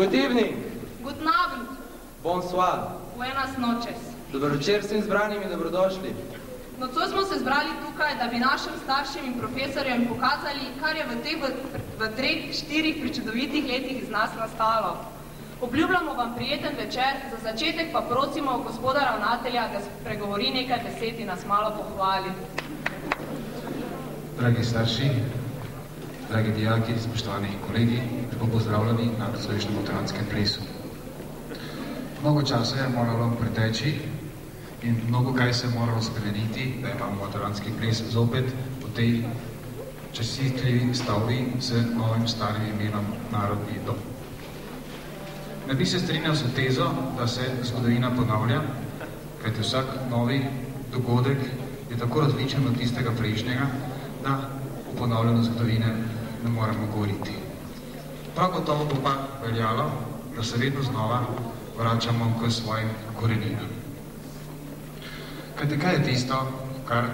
Good evening. Guten Abend. Bonsoir. Buenas noches. Dobro večer vsem zbranim in dobrodošli. Nocoj smo se zbrali tukaj, da bi našim staršem in profesorjem pokazali, kar je v 3-4 pričudovitih letih iz nas nastalo. Obljubljamo vam prijeten večer, za začetek pa prosimo gospoda ravnatelja, da spregovori nekaj besed in nas malo pohvali. Dragi starši, dragi dijaki, spoštovani kolegi, lepo pozdravljeni na nocojšnjem maturantskem plesu. Mnogo časa je moralo preteči in mnogo kaj se je moralo spremeniti, da imamo maturantski ples zopet v tej častitljivi stavbi z novim starim imenom Narodni dom. Ne bi se strinjal s tezo, da se zgodovina ponavlja, kajti vsak novi dogodek je tako različen od tistega prejšnjega, da o ponavljanju zgodovine ne moremo govoriti. Prav gotovo bo pa veljalo, da se vedno znova vračamo k svojim koreninam. Kajti kaj je tisto, kar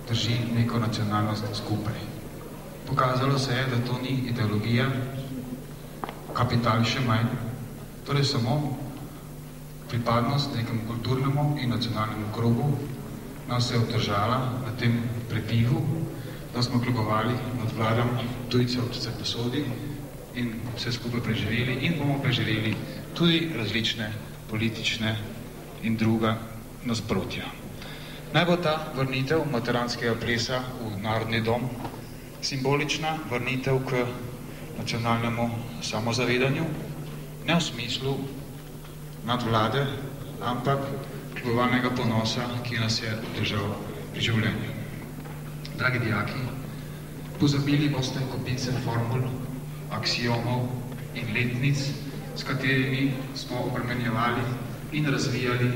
drži neko nacionalnost skupaj? Pokazalo se je, da to ni ideologija, kapital še manj, torej samo pripadnost nekemu kulturnemu in nacionalnemu krogu nas je obdržala na tem prepihu, da smo kljubovali nad vladam tujcev vse posodi in vse skupaj preživeli in bomo preživeli tudi različne politične in druga nasprotja. Naj bo ta vrnitev maturantskega plesa v Narodni dom simbolična vrnitev k nacionalnemu samozavedanju, ne v smislu nadvlade, ampak kljubovalnega ponosa, ki nas je obdržal pri življenju. Dragi dijaki, pozabili boste kopice formul, aksiomov in letnic, s katerimi smo obremenjevali in razvijali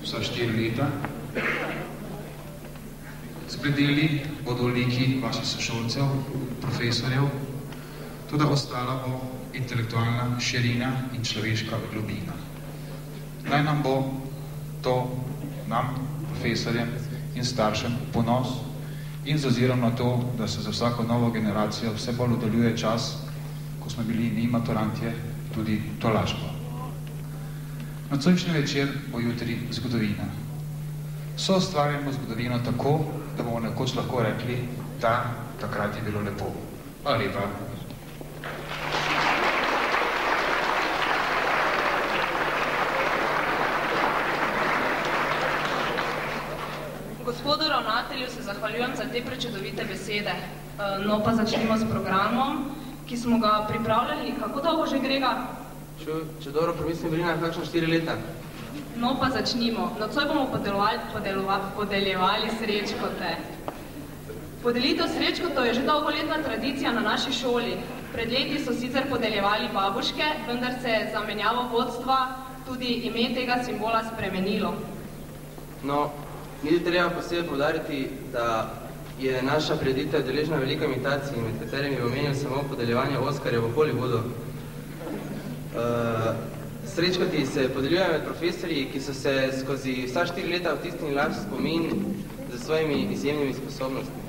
vsa 4 leta. Zbledeli bodo liki vaših sošolcev, profesorjev, tudi ostala bo intelektualna širina in človeška globina. Naj nam bo to, nam, profesorjem in staršem, ponos in z ozirom na to, da se za vsako novo generacijo vse bolj oddaljuje čas, ko smo bili mi maturantje, tudi tolažbo. Nocojšnji večer bo jutri zgodovina. Soustvarjamo zgodovino tako, da bomo nekoč lahko rekli, da takrat je bilo lepo. Hvala lepa. Gospodu ravnatelju se zahvaljujem za te prečudovite besede. No pa začnimo s programom, ki smo ga pripravljali. Kako dolgo že gre ga? Če dobro premislim, Brina, kakšno 4 leta? No pa začnimo. Nocoj bomo podeljevali srečkote. Podelitev srečkotov je že dolgoletna tradicija na naši šoli. Pred leti so sicer podeljevali babuške, vendar se je za menjavo vodstva tudi ime tega simbola spremenilo. No, ni treba posebej poudariti, da je naša prireditev deležna velika imitacij, med katerimi omenil samo podeljevanje Oskarja v Hollywoodu. Srečkoti se podeljujejo med profesorji, ki so se skozi vsa 4 leta vtisnili laž spomin za svojimi izjemnimi sposobnostmi.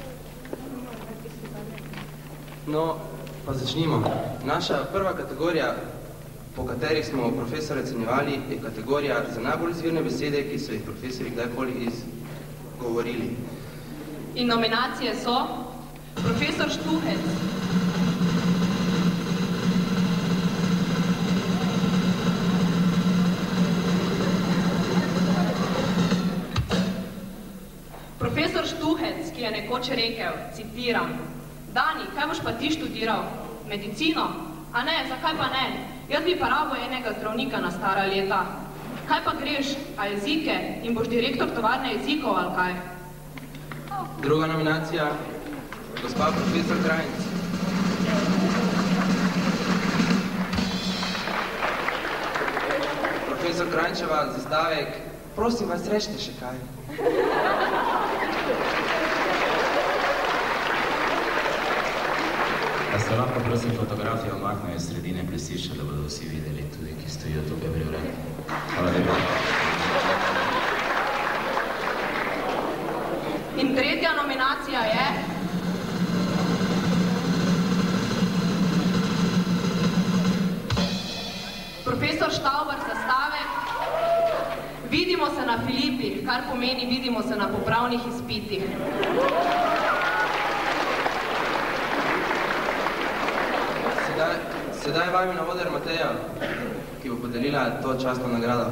No, pa začnimo. Naša prva kategorija, po katerih smo profesore ocenjevali, je kategorija za najbolj izvirne besede, ki so jih profesori kdajkoli izgovorili. In nominacije so profesor Štuhec, profesor Štuhec, ki je nekoč rekel, citiram, Dani, kaj boš pa ti študiral? Medicino? A ne, zakaj pa ne? Jaz bi pa rabo enega zdravnika na stara leta. Kaj pa greš? A jezike? In boš direktor tovarne jezikov, ali kaj? Druga nominacija, gospa profesor Krajnc. Profesor Krajnčeva, zastavek, prosim vas, rečite še kaj. A se lahko prosim fotografijo omaknejo iz sredine plesišča, da bodo vsi videli tudi, ki stojijo tukaj pri vrati. Hvala lepa. In tretja nominacija je Profesor Štauber za stavek. Vidimo se na Filipi, kar pomeni vidimo se na popravnih izpitih. Sedaj vabim na oder Mateja, ki bo podelila to častno nagrado.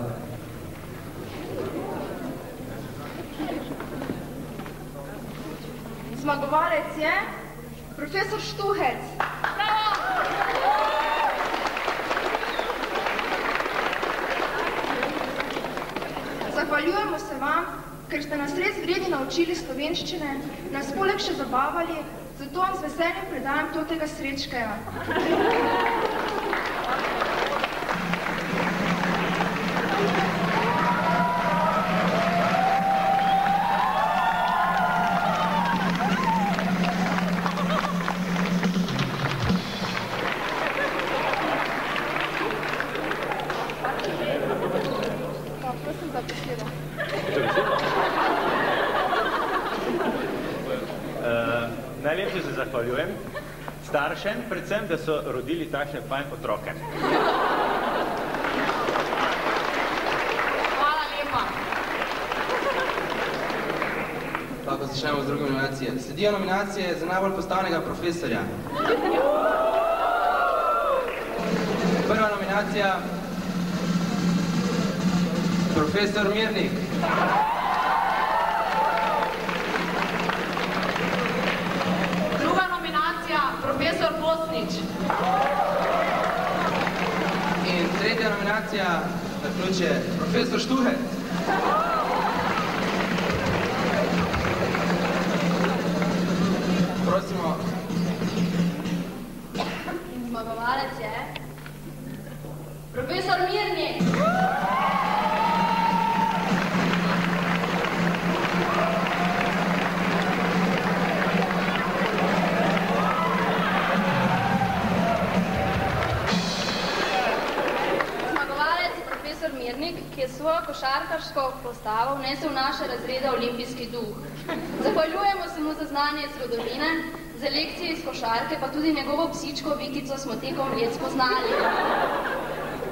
Zmagovalec je profesor Štuhec. Bravo! Zahvaljujemo se vam, ker ste nas res vredni naučili slovenščine, nas poleg še zabavali, zato vam z veseljem predajam tega Srečkeja. Najlepše se zahvaljujem staršem, predvsem, da so rodili takšne fajn otroke. Hvala lepa. Lahko začnemo z druge nominacije. Sledijo nominacije za najbolj postavnega profesorja. Prva nominacija, profesor Mirnik. Profesor Bosnič. In tretja nominacija na ključ je profesor Štuhec. Prosimo. Zmagovalec je profesor Mirnik. Ki je svojo košarkarsko postavo vnesel v naše razrede olimpijski duh. Zahvaljujemo se mu za znanje zgodovine, za lekcije iz košarke, pa tudi njegovo psičko Vikico smo tekom let spoznali.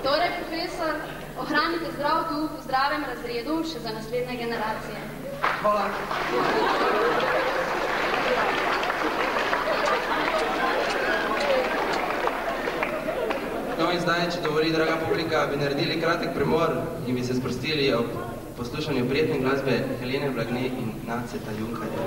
Torej, profesor, ohranite zdrav duh v zdravem razredu še za naslednje generacije. Hvala. No in zdaj, če dovoli, draga publika, bi naredili kratek premor in bi se sprostili ob poslušanju prijetne glasbe Helene Blagne in Naceta Junkarja.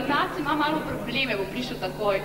Naci ima malo probleme, bo prišel takoj.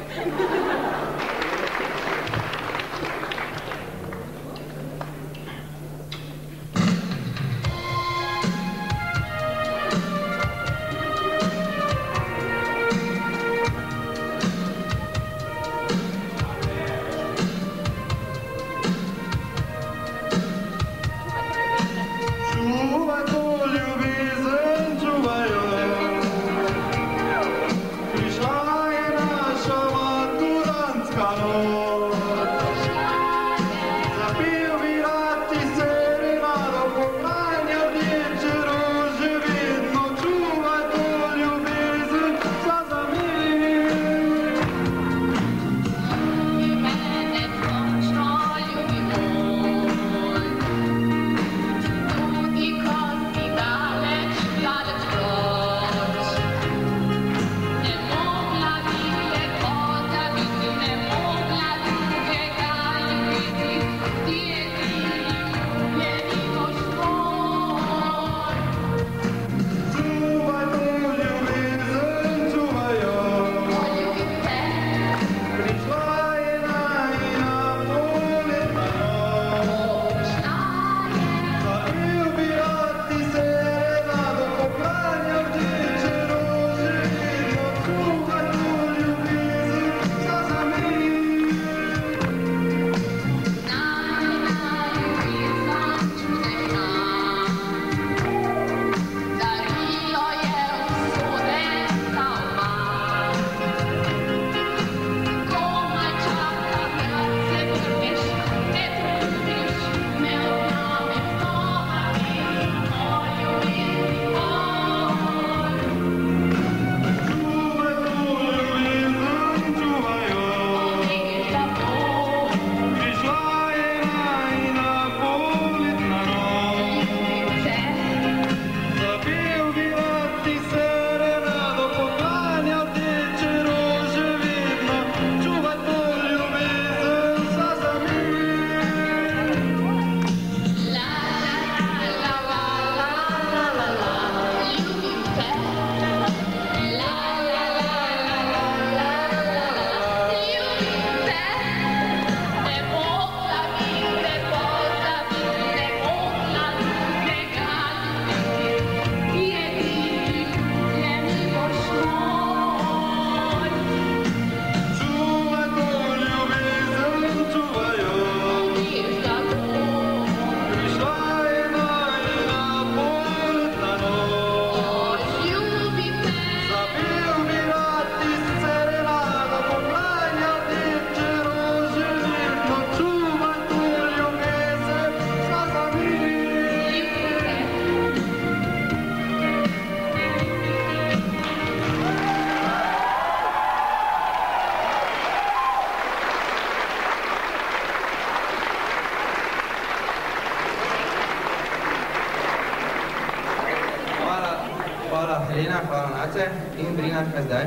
Marlena, hvala Nace. In Brina, kaj zdaj?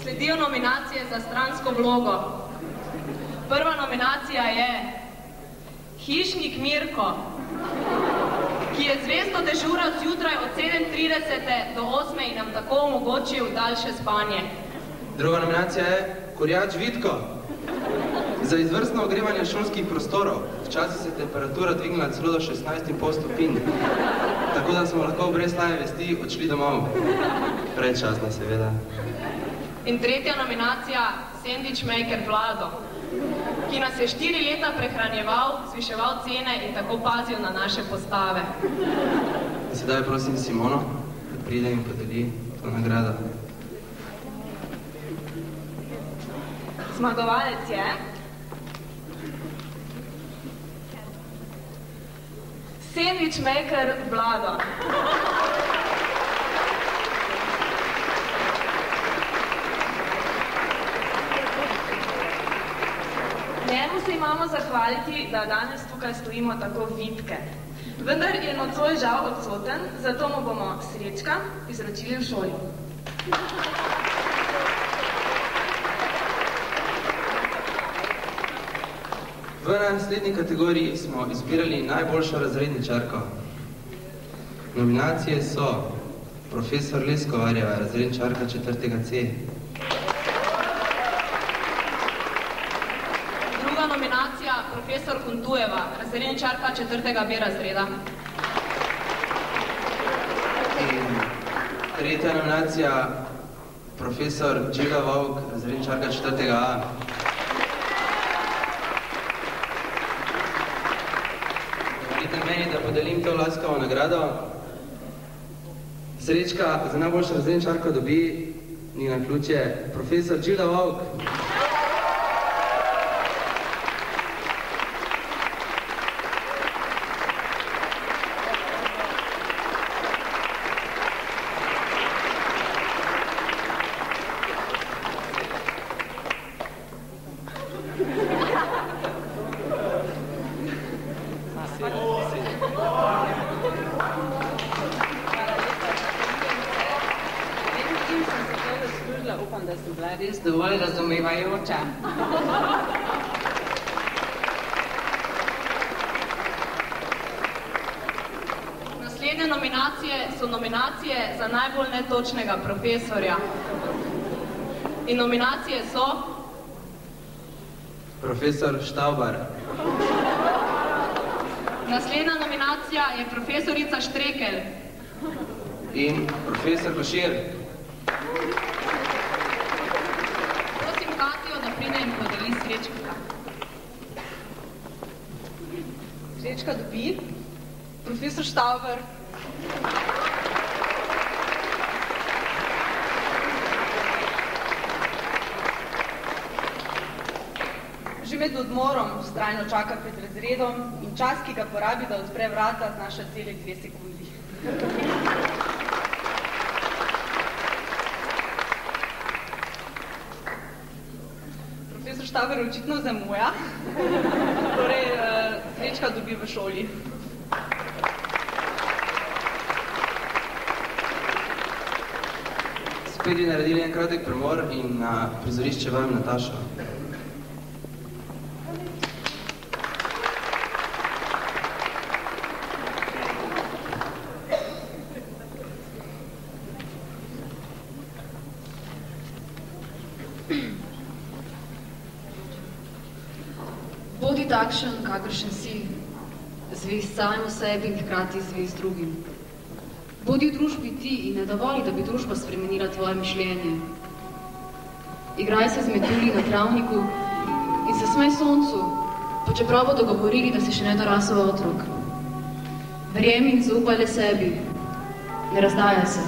Sledijo nominacije za stransko vlogo. Prva nominacija je Hišnik Mirko, ki je zvesto dežural zjutraj od 7:30 do 8 in nam tako omogočil daljše spanje. Druga nominacija je Kurjač Vitko, za izvrstno ogrevanje šolskih prostorov. Včasih se temperatura dvignila celo do 16,5 stopinj, tako da smo lahko brez slabe vesti odšli domov. Predčasno, seveda. In tretja nominacija, Sandwich Maker Vlado, ki nas je 4 leta prehranjeval, zviševal cene in tako pazil na naše postave. Sedaj prosim Simono, da pride in podeli to nagrado. Zmagovalec je Sandwich Maker Vlado. Njemu se imamo zahvaliti, da danes tukaj stojimo tako vitke. Vendar je nocoj žal odsoten, zato mu bomo Srečka izročili v šoli. V naslednji kategoriji smo izbirali najboljšo razredničarko. Nominacije so profesor Leskovarjeva, razredničarka 4. C. Druga nominacija, profesor Kuntujeva, razredničarka 4. B razreda. In tretja nominacija, profesor Džilda Vovk, razredničarka 4. A. Meni, da podelim to laskavo nagrado. Srečka za najboljšo razredničarko dobi, ni na ključje, profesor Džilda Vovk. Dovolj razumevajoča. Naslednje nominacije so nominacije za najbolj netočnega profesorja. In nominacije so profesor Štaubar. Naslednja nominacija je profesorica Štrekelj. In profesor Košir. Srečka dobi, profesor Štauber. Že med odmorom vztrajno čaka pred razredom in čas, ki ga porabi, da odpre vrata, znaša cele 2 sekundi. Profesor Štauber očitno zamuja. Torej, Srečka dobi v šoli. Spet bi naredili en kratek premor in na prizorišče vam Natašo. Bodi takšen, kakršen si, zvest samemu sebi in hkrati zvest drugim. Bodi v družbi ti in ne dovoli, da bi družba spremenila tvoje mišljenje. Igraj se z metulji na travniku in se smej soncu, pa čeprav bodo govorili, da si še nedorasel otrok. Verjemi in zaupaj le sebi, ne razdajaj se.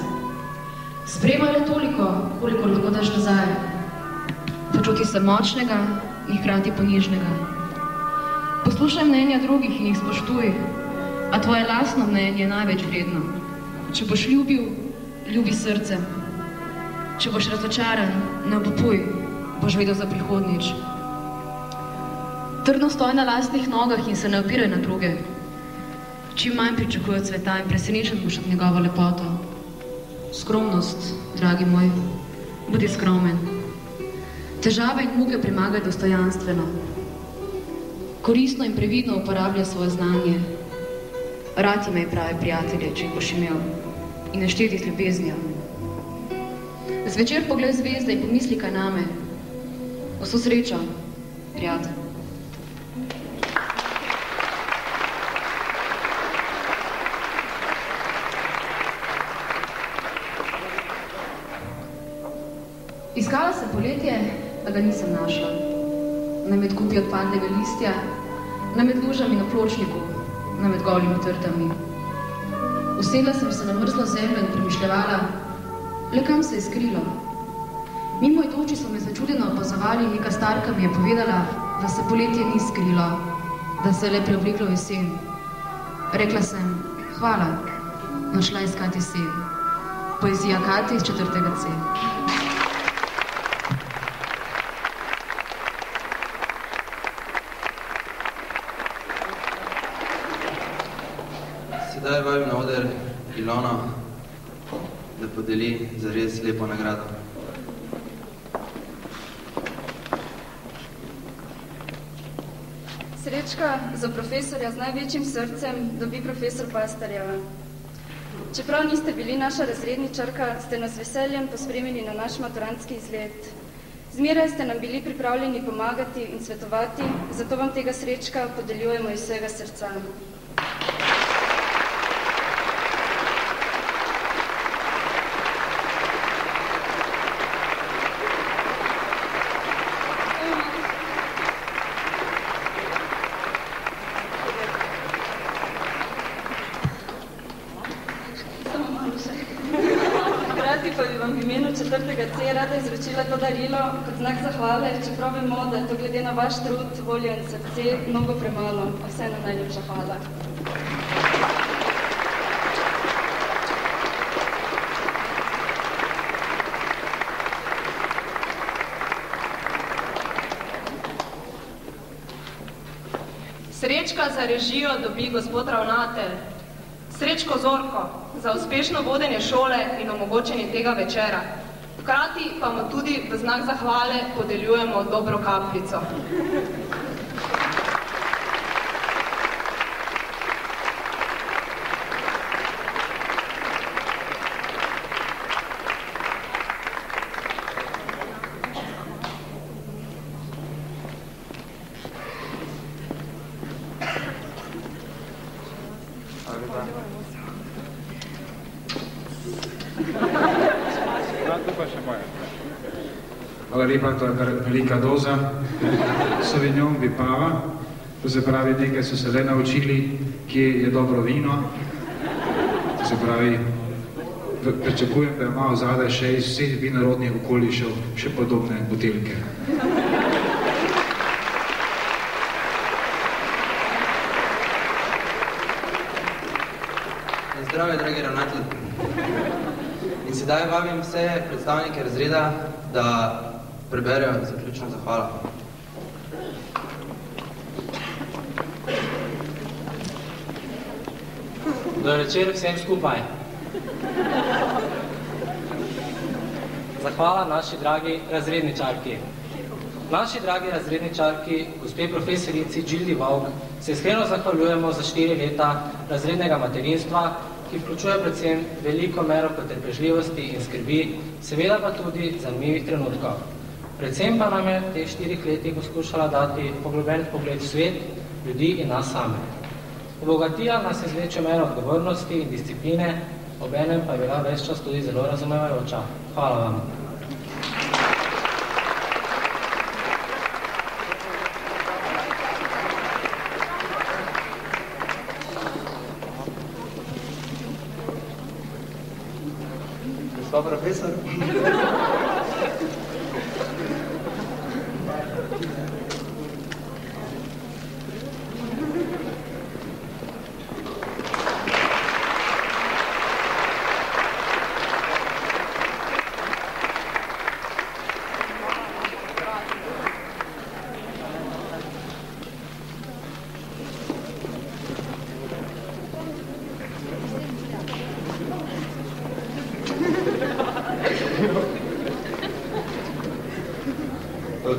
Sprejmaj le toliko, koliko lahko daš nazaj. Počuti se močnega in hkrati ponižnega. Poslušaj mnenja drugih in jih spoštuj, a tvoje lastno mnenje je največ vredno. Če boš ljubil, ljubi srcem. Če boš razočaran, ne obupuj, boš vedel za prihodnjič. Trdno stoj na lastnih nogah in se ne opiraj na druge. Čim manj pričakuj od sveta in presenečen boš od njegovo lepoto. Skromnost, dragi moj, budi skromen. Težave in muke premagaj dostojanstveno. Koristno in previdno uporabljaj svoje znanje. Rad imej prave prijatelje, če jih boš imel, in našteti z ljubeznijo. Zvečer pogled zvezde in pomisli kaj name. Vso srečo, prijatelj. Iskala sem poletje, a ga nisem našla. Na med kupi odpadnega listja, na med lužami na pločniku, na med golimi trtami. Usedla sem se na mrzlo zemljo in premišljevala, le kam se je skrilo. Mimo idoči so me začudeno opazovali in neka starka mi je povedala, da se poletje ni skrilo, da se je le preobliklo v jesen. Rekla sem, hvala, našla iskati jesen. Poezija Kati iz 4. C. Sedaj vabim na oder Ilono, da podeli zares lepo nagrado. Srečka za profesorja z največjim srcem dobi profesor Pastarjeva. Čeprav niste bili naša razredničarka, ste nas veseljem pospremili na naš maturantski izlet. Zmeraj ste nam bili pripravljeni pomagati in svetovati, zato vam tega Srečka podeljujemo iz vsega srca. Rada izročila to darilo kot znak zahvale, čeprav vemo, da je to glede na vaš trud, voljo in srce mnogo premalo, a vseeno najlepša hvala. Srečka za režijo dobi gospod ravnatelj. Srečko Zorko za uspešno vodenje šole in omogočenje tega večera. Hkrati pa mu tudi v znak zahvale podeljujemo dobro kapljico. Hvala lepa, to je kar velika doza. Sauvignon Vipava, to se pravi, nekaj so se le naučili, kje je dobro vino. To se pravi, pričakujem, da ima zadaj še iz vseh vinorodnih okolij še podobne buteljke. Zdravje, dragi ravnatelj. In sedaj vabim vse predstavnike razreda, da preberejo zaključno zahvalo. Dober večer vsem skupaj. Zahvala naši dragi razredničarki. Naši dragi razredničarki, gospe profesorici Džildi Vovk, se iskreno zahvaljujemo za 4 leta razrednega materinstva, ki vključuje predvsem veliko mero potrpežljivosti in skrbi, seveda pa tudi zanimivih trenutkov. Predvsem pa nam je v teh 4 letih poskušala dati poglobljen pogled v svet, ljudi in nas same. Obogatila nas je z večjo mero odgovornosti in discipline, obenem pa je bila ves čas tudi zelo razumevajoča. Hvala vam. Gospod profesor.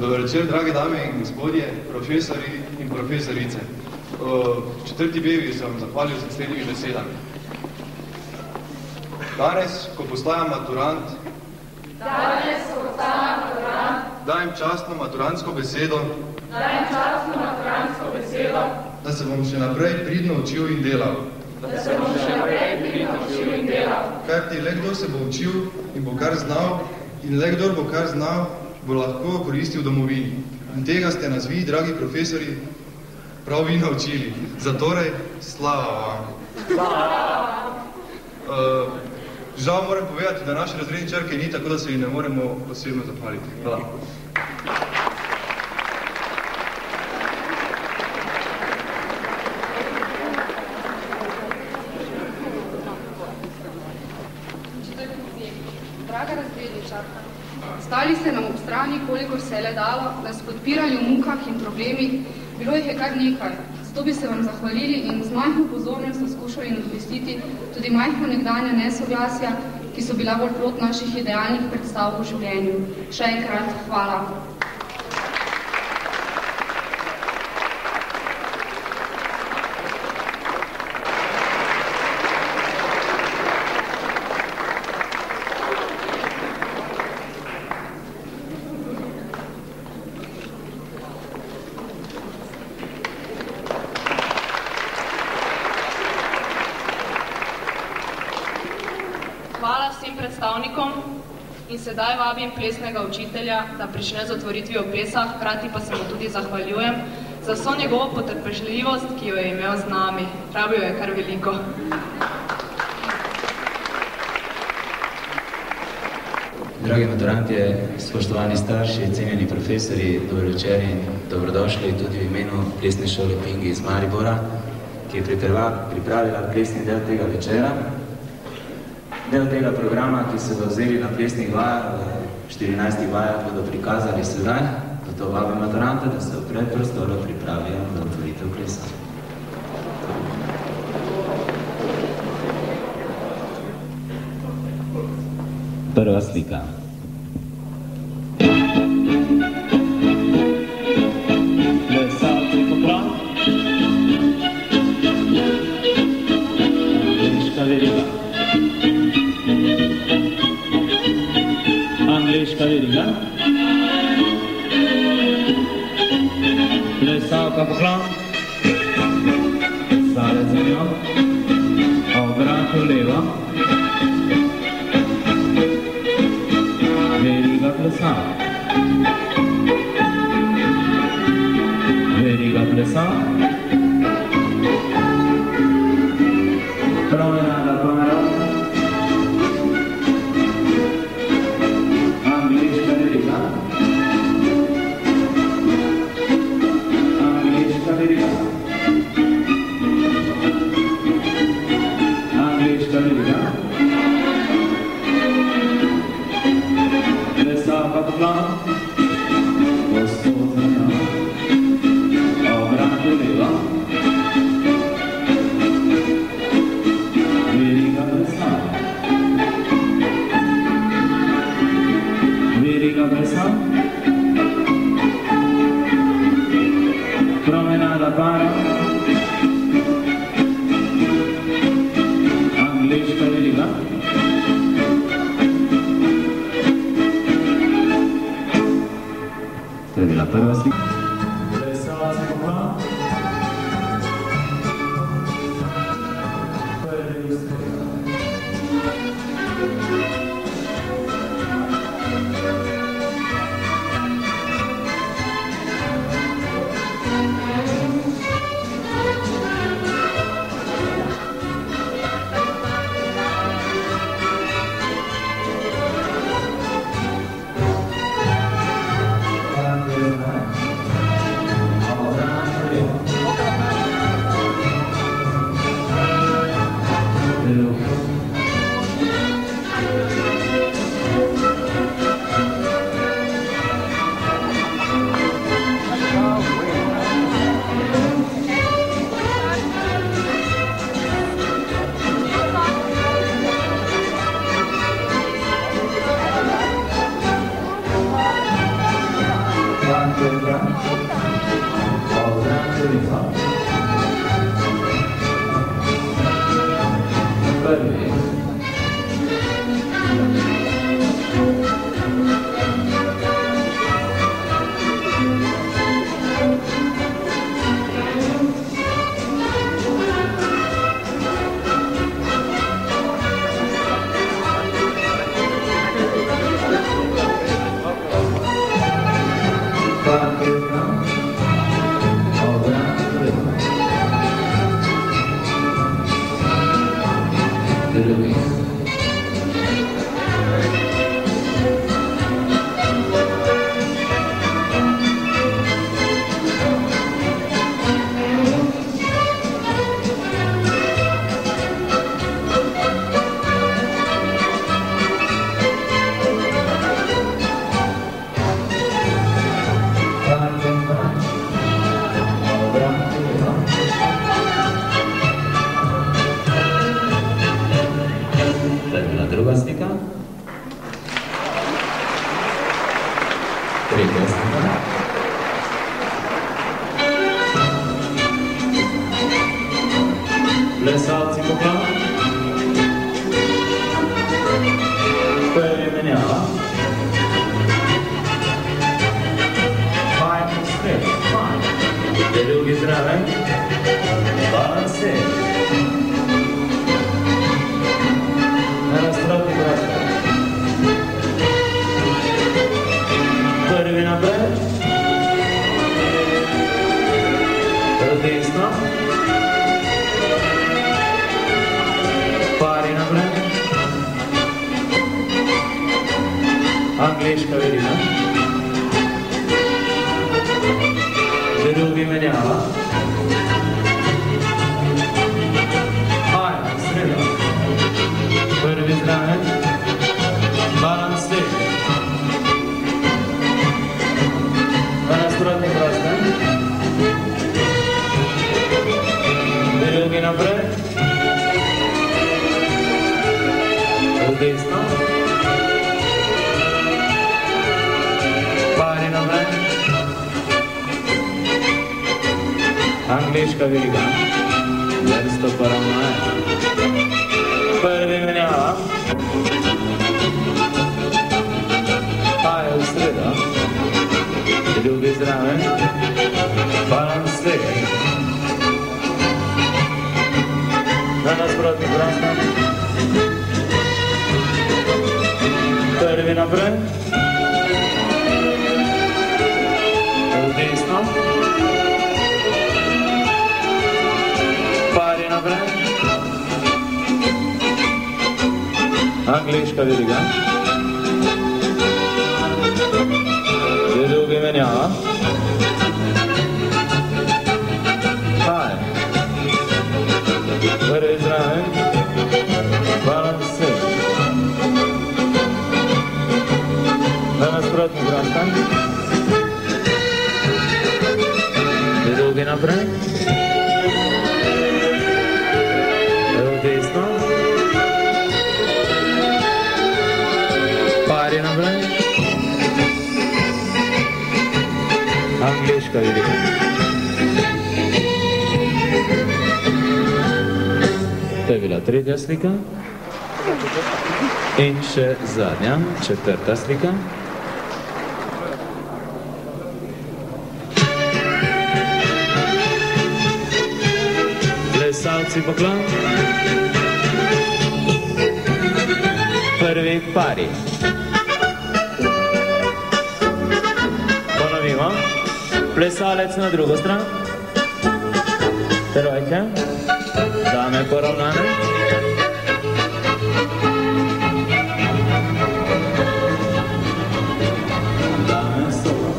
Dober večer, drage dame in gospodje, profesori in profesorice. Četrti bevi sem zahvalil z naslednjimi besedami. Danes, ko postajam maturant, dajem častno maturantsko besedo, da se bom še naprej pridno učil in delal. Kajti le kdo se bo učil in bo kar znal, in le kdor bo kar znal, bo lahko koristil domovini. In tega ste nas vi, dragi profesori, prav vi naučili. Zatorej, slava vam. Žal moram povedati, da naše razredne črke ni, tako da se ji ne moremo posebno zahvaliti. Hvala. Draga razredničarka, stali ste nam ob strani, kolikor se je le dalo, nas podpirali v mukah in problemih, bilo jih je kar nekaj. Zato bi se vam zahvalili in z majhno pozornostjo skušali nadomestiti tudi majhno nekdanja nesoglasja, ki so bila bolj plod naših idealnih predstav v življenju. Še enkrat hvala. In sedaj vabim plesnega učitelja, da prične z otvoritvijo plesa, hkrati pa se mu tudi zahvaljujem za vso njegovo potrpežljivost, ki jo je imel z nami. Rabil je kar veliko. Dragi maturantje, spoštovani starši, cenjeni profesori, dobro večer in dobrodošli tudi v imenu plesne šole Pingi iz Maribora, ki je pripravila plesni del tega večera. Del tega programa, ki se bo vzeli na plesnih vajah, v 14 vajah bodo prikazali sedaj, zato vabim maturante, da se v predprostolu pripravijo na otvoritev plesa. Prva slika. Plesalci poprav. Angliška veriga. Angliška veriga. Plesalka poklon. Stale za njo. Obrat v levo. Veriga plesal. Veriga plesal. Promenada pomero. Angliška veriga. Angliška veriga. Angliška veriga. Plesalka poklon. Gospod za njo. Obrat v levo. Veriga plesal. Veriga plesal. Promenada para. Angliška veriga. To je bila prva slika. Plesalci poklon. To je del slika. Angliška veriga. Drugi menjava. Haj. Prvi zraven. Balance. Na nasprotni grastan. Drugi naprej. Evo desno. Pari naprej. Angliška veriga. To je bila tretja slika. In še zadnja, četrta slika. Plesalci poklon. Prvi pari. Ponovimo. Plesalec na drugo stran. Trojke. Dame poravnane. Dame solo.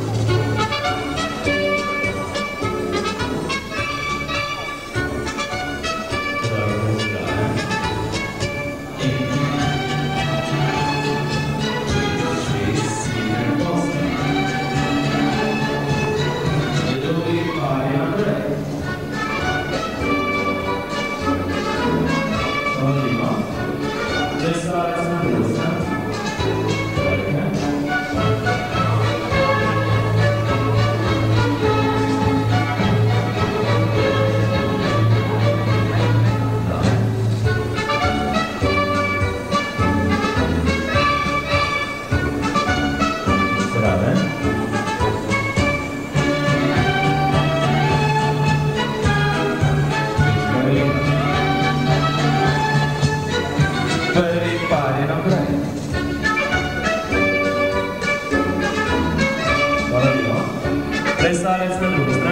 drugo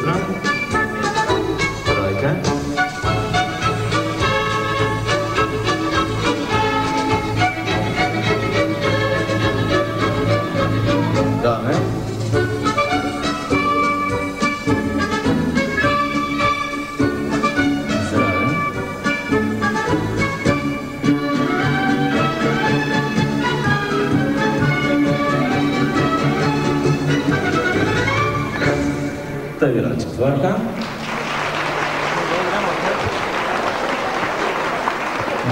stran. Trojke. To je bila četvorka.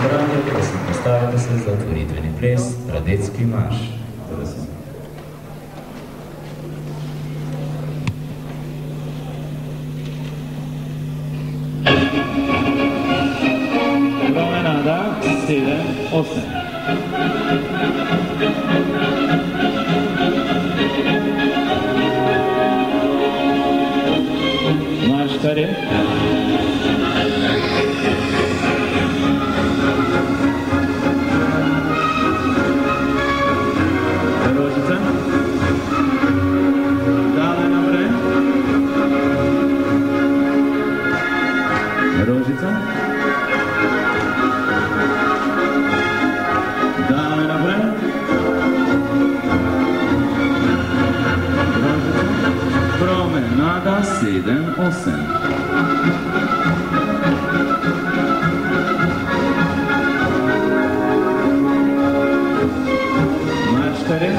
Branje, prosim, postavite se za otvoritveni ples, Radecki marš. Prosim. Promenada 7-8. Marštare. Rožica. Dale naprej. Rožica. Dale naprej. Rožica. Promenada 7-8. Marštare.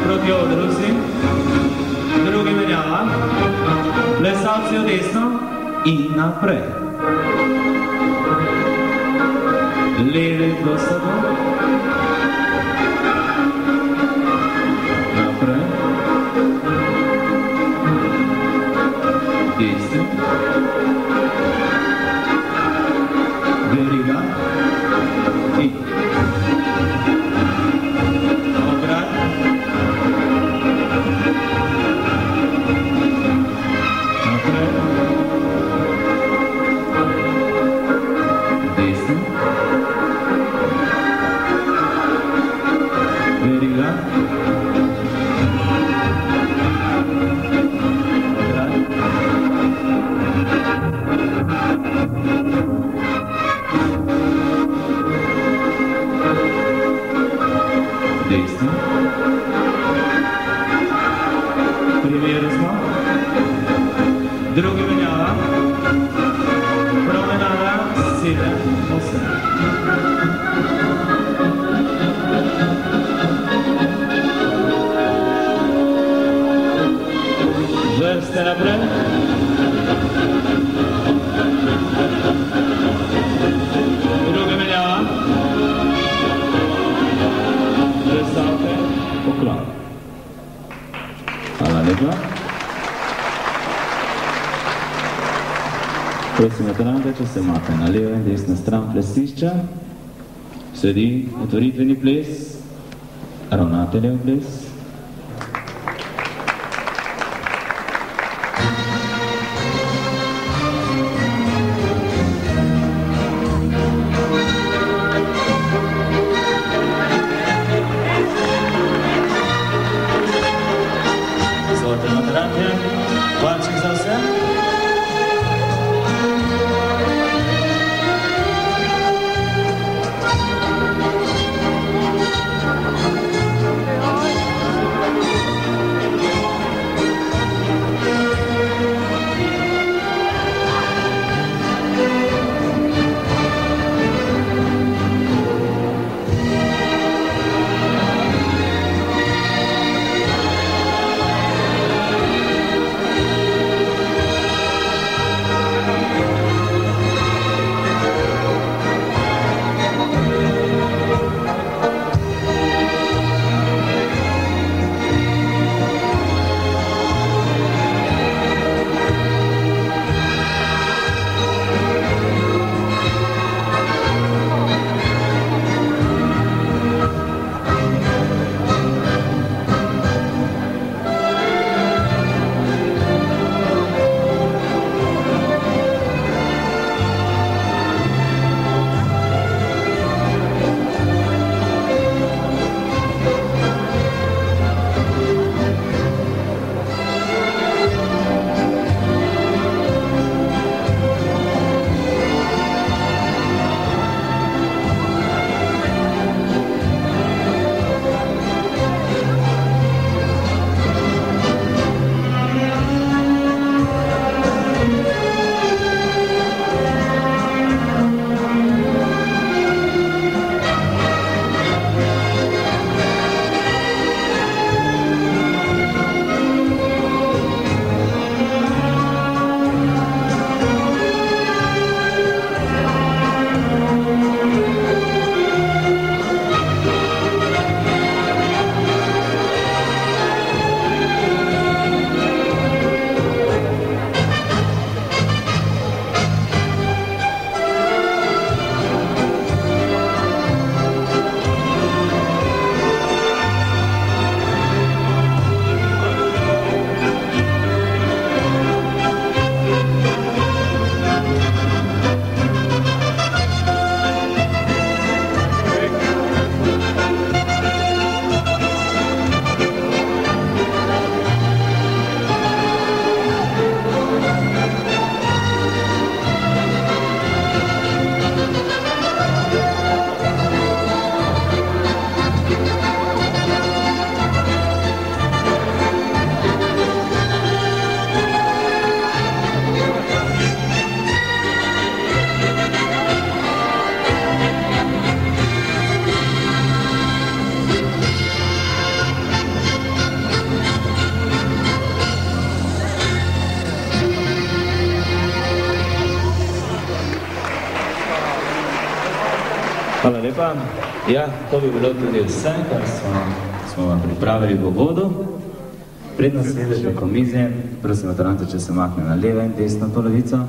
Proti odru si. Drugi menjava. Plesalci v desno in naprej. Levi do sabo. Naprej. Desni. Veriga. In. Obrat. Naprej. Desni. Veriga. Obrat. Desni. Primeru smo. Drugi menjava. Promenada 7-8. Vrste naprej. Druga menjava. Predstavte poklon. Hvala lepa. Prosim, veterante, če se imate na levo in desno stran plesišča, sledi otvoritveni ples, ravnateljev ples. Izvolite, veterante, valček za vse. Hvala lepa. Ja, to bi bilo tudi vse, kar smo vam pripravili v uvodu. Predno sedete po mizi, prosim maturante, če se makne na levo in desno polovico.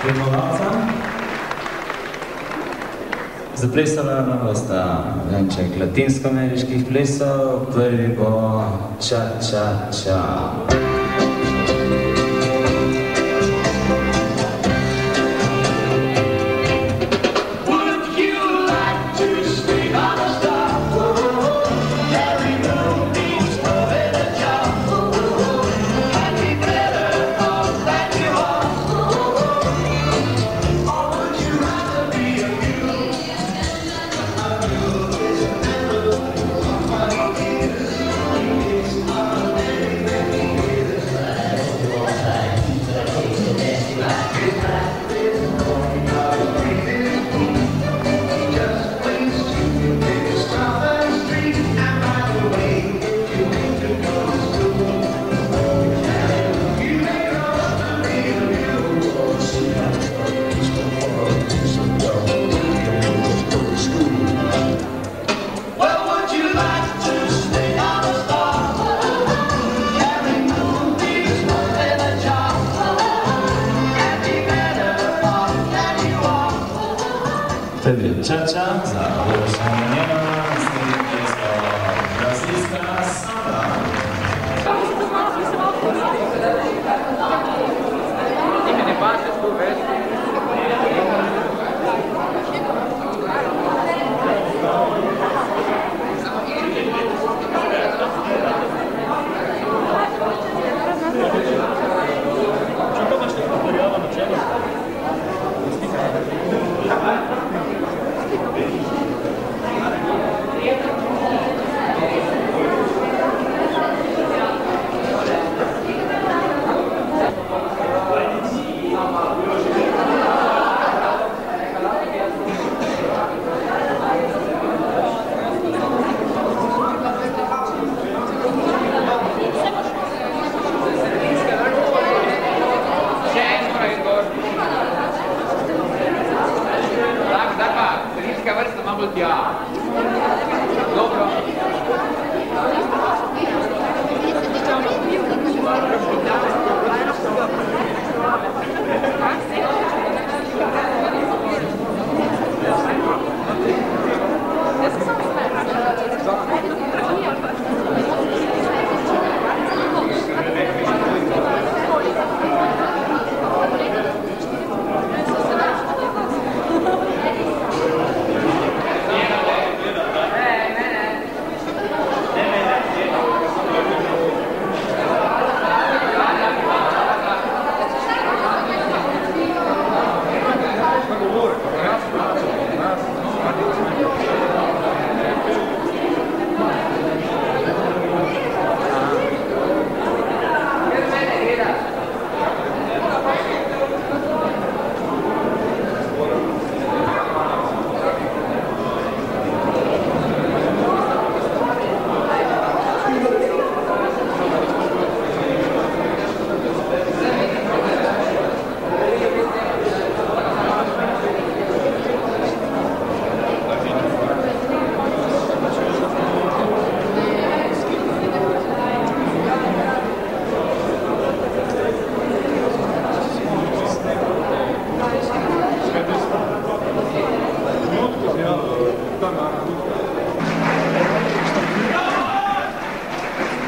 Primovalca. Zaplesala nam bosta venček latinsko-ameriških plesov, prvi bo ča-ča-ča. Ča-ča za Borušanje Njeno, naslednje mesto Brazilska Sanda. Ime ne paše tu vesti.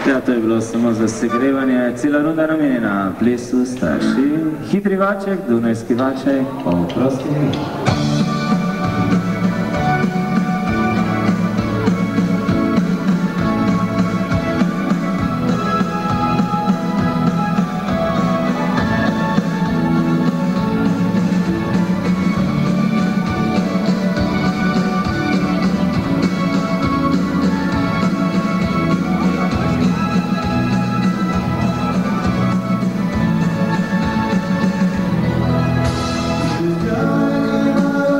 Ja, to je bilo samo za segrevanje, cela runda namenjena plesu starši. Hitri vaček, dunajski vaček, o prosti. You're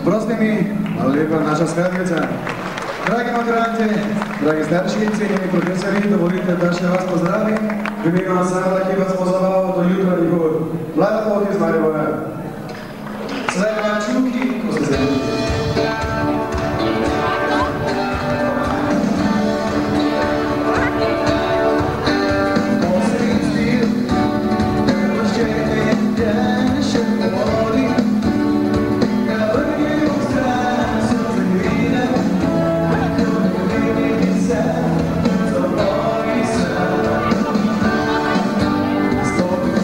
Oprosti mi, hvala lepa, naša skladbica. Dragi maturanti, dragi starši, cenjeni profesori, dovolite, da še vas pozdravim v imenu ansambla, ki vas pozaval do jutranjih ur. Mlada pot iz Maribora. Zdaj pa čuki, ko se zelo. Stop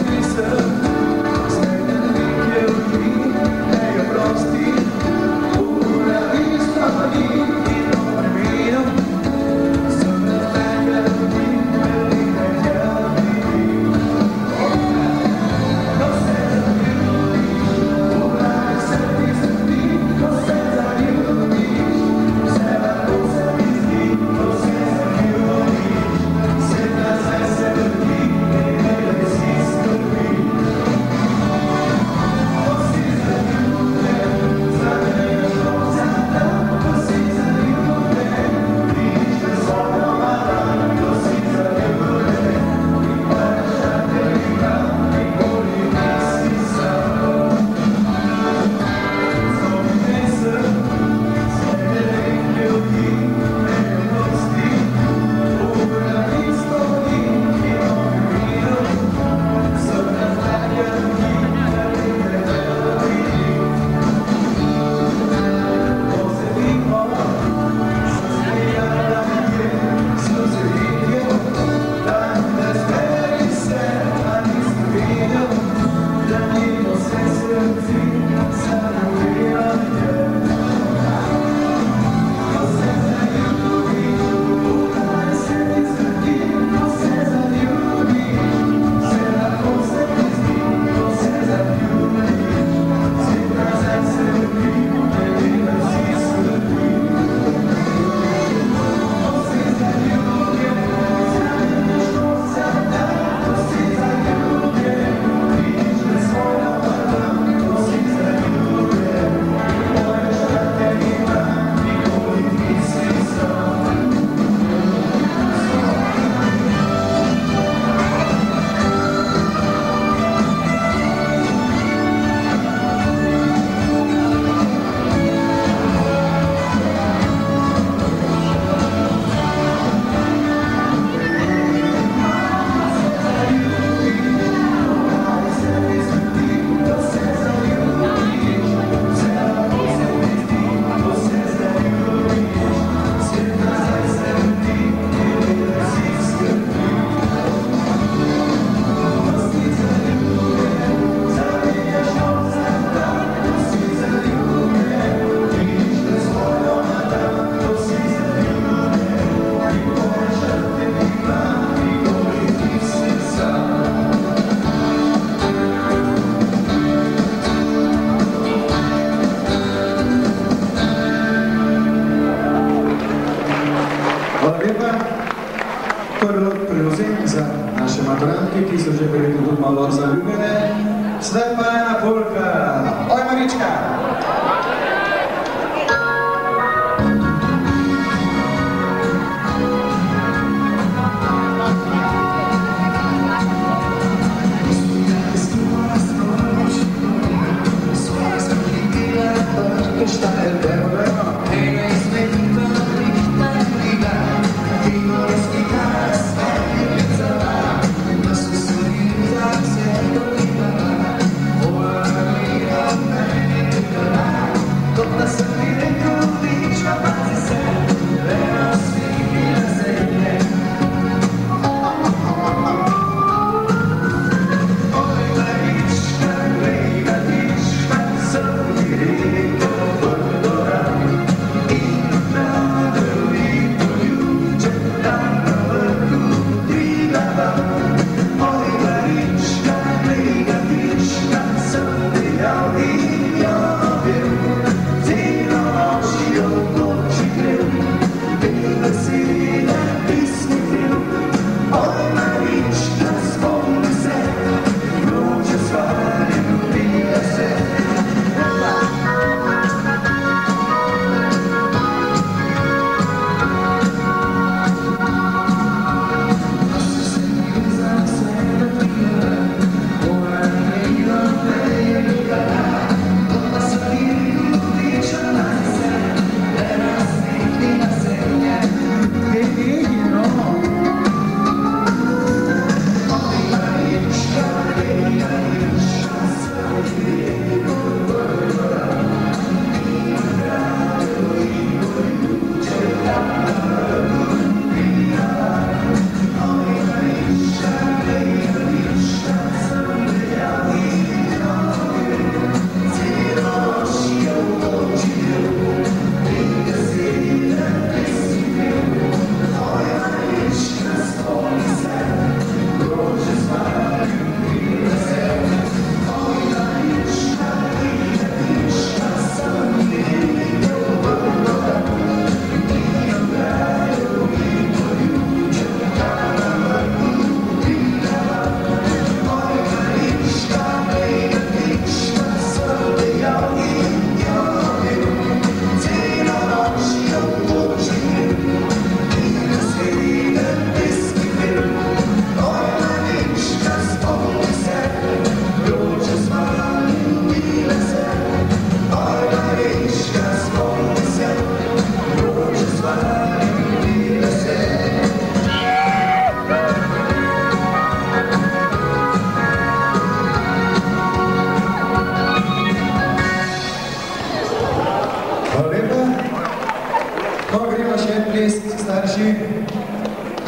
starši,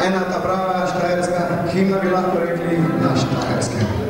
ena ta prava štajerska himna bi lahko rekli na štajerskem.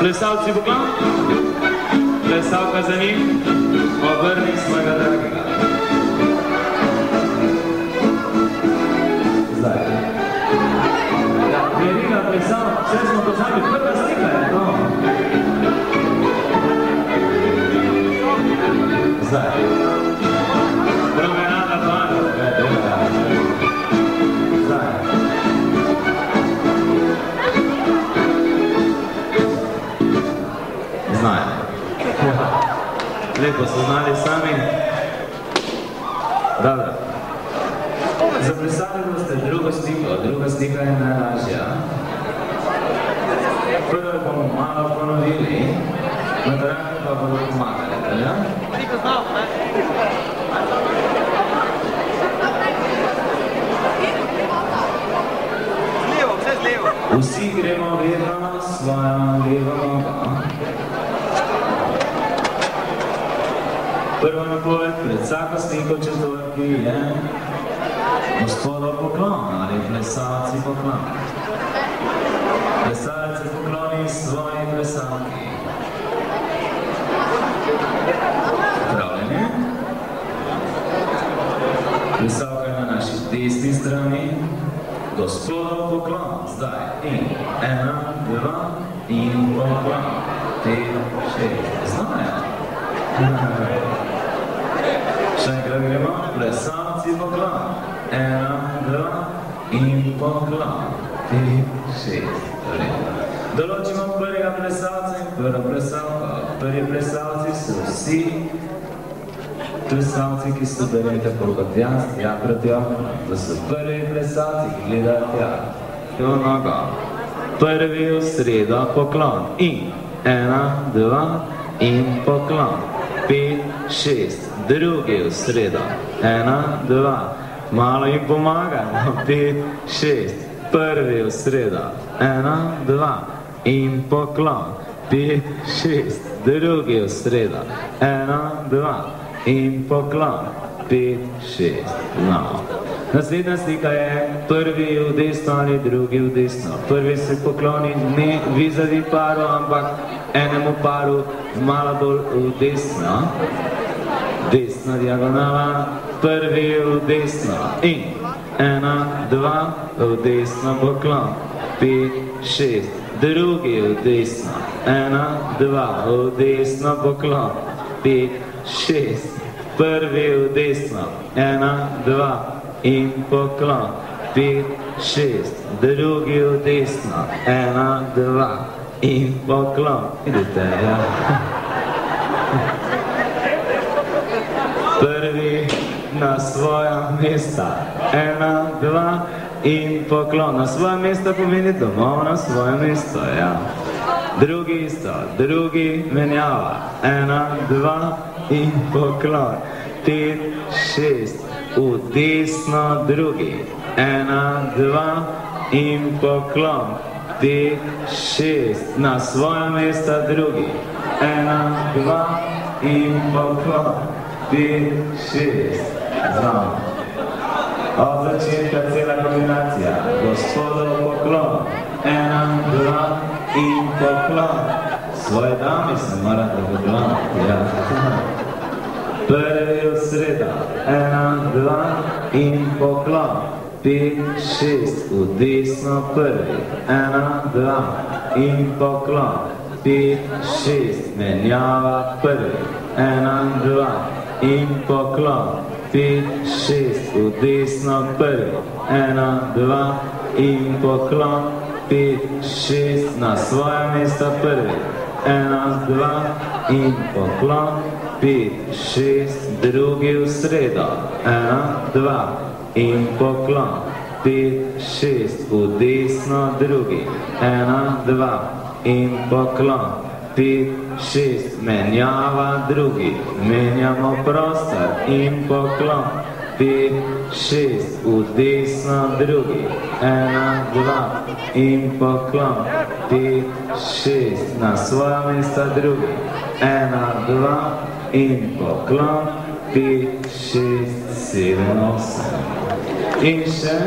Plesalci poklon, plesalka za njim, obrni svojega dragega. Zdaj. Veriga plesal, vse Zaplesali boste drugo sliko, druga slika je najlažja. Prvo bomo malo ponovili, maturante pa bodo pomagali, ja? Sliko znal, ne? Zlevo, vse zlevo. Vsi gremo vedno svojo levo nogo. Prvo napoved pred vsako sliko četvrt, ki je gospodov poklon ali plesalci poklon. Plesalec se pokloni svoji plesalki. Pravljeni. Plesalka je na naši desni strani. Gospodov poklon. Zdaj. In. 1, 2. In poklon. 5, 6. Znajo. Še enkrat gremo. Plesalci poklon. 1, 2. In poklon. 5, 6. Določimo prvega plesalca in prvo plesalko. Prvi plesalci so vsi plesalci, ki so berete kot jaz, ja proti okno. To so prvi plesalci, ki gledajo tja. To nogo. Prvi v sredo poklon. In 1, 2 in poklon. 5, 6. Drugi v sredo. 1, 2. Malo jim pomagamo. 5, 6. Prvi v sredo. 1, 2. In poklon. 5, 6. Drugi v sredo. 1, 2. In poklon. 5, 6. No. Naslednja slika je prvi v desno ali drugi v desno. Prvi se pokloni ne vizavi paru, ampak enemu paru malo bolj v desno. Desna diagonala. Prvi v desno. In 1, 2. V desno poklon. 5, 6. Drugi v desno. 1, 2. V desno poklon. 5, 6. Prvi v desno. 1, 2. In poklon. 5, 6. Drugi v desno. 1, 2. In poklon. Vidite, ja. Prvi na svoja mesta. 1, 2. In poklon. Na svoje mesto pomeni domov, na svoje mesto, ja. Drugi isto, drugi menjava. 1, 2 in poklon. 5, 6. V desno drugi. 1, 2 in poklon. 5, 6. Na svoje mesto drugi. 1, 2 in poklon. 5, 6. Znam. Od začetka cela kombinacija. Gospodov poklon. 1, 2 in poklon. Svoje dami se morate pokloniti, ja. Prvi v sredo. 1, 2 in poklon. 5, 6. V desno prvi. 1, 2 in poklon. 5, 6. Menjava prvi. 1, 2 in poklon. 5, 6. V desno prvi. 1, 2 in poklon. 5, 6. Na svoje mesto prvi. 1, 2 in poklon. 5, 6. Drugi v sredo. 1, 2 in poklon. 5, 6. V desno drugi. 1, 2 in poklon. 5, 6. Menjava drugi. Menjamo prostor in poklon. 5, 6. V desno drugi. 1, 2 in poklon. 5, 6. Na svoja mesta drugi. 1, 2 in poklon. 5, 6, 7, 8. In še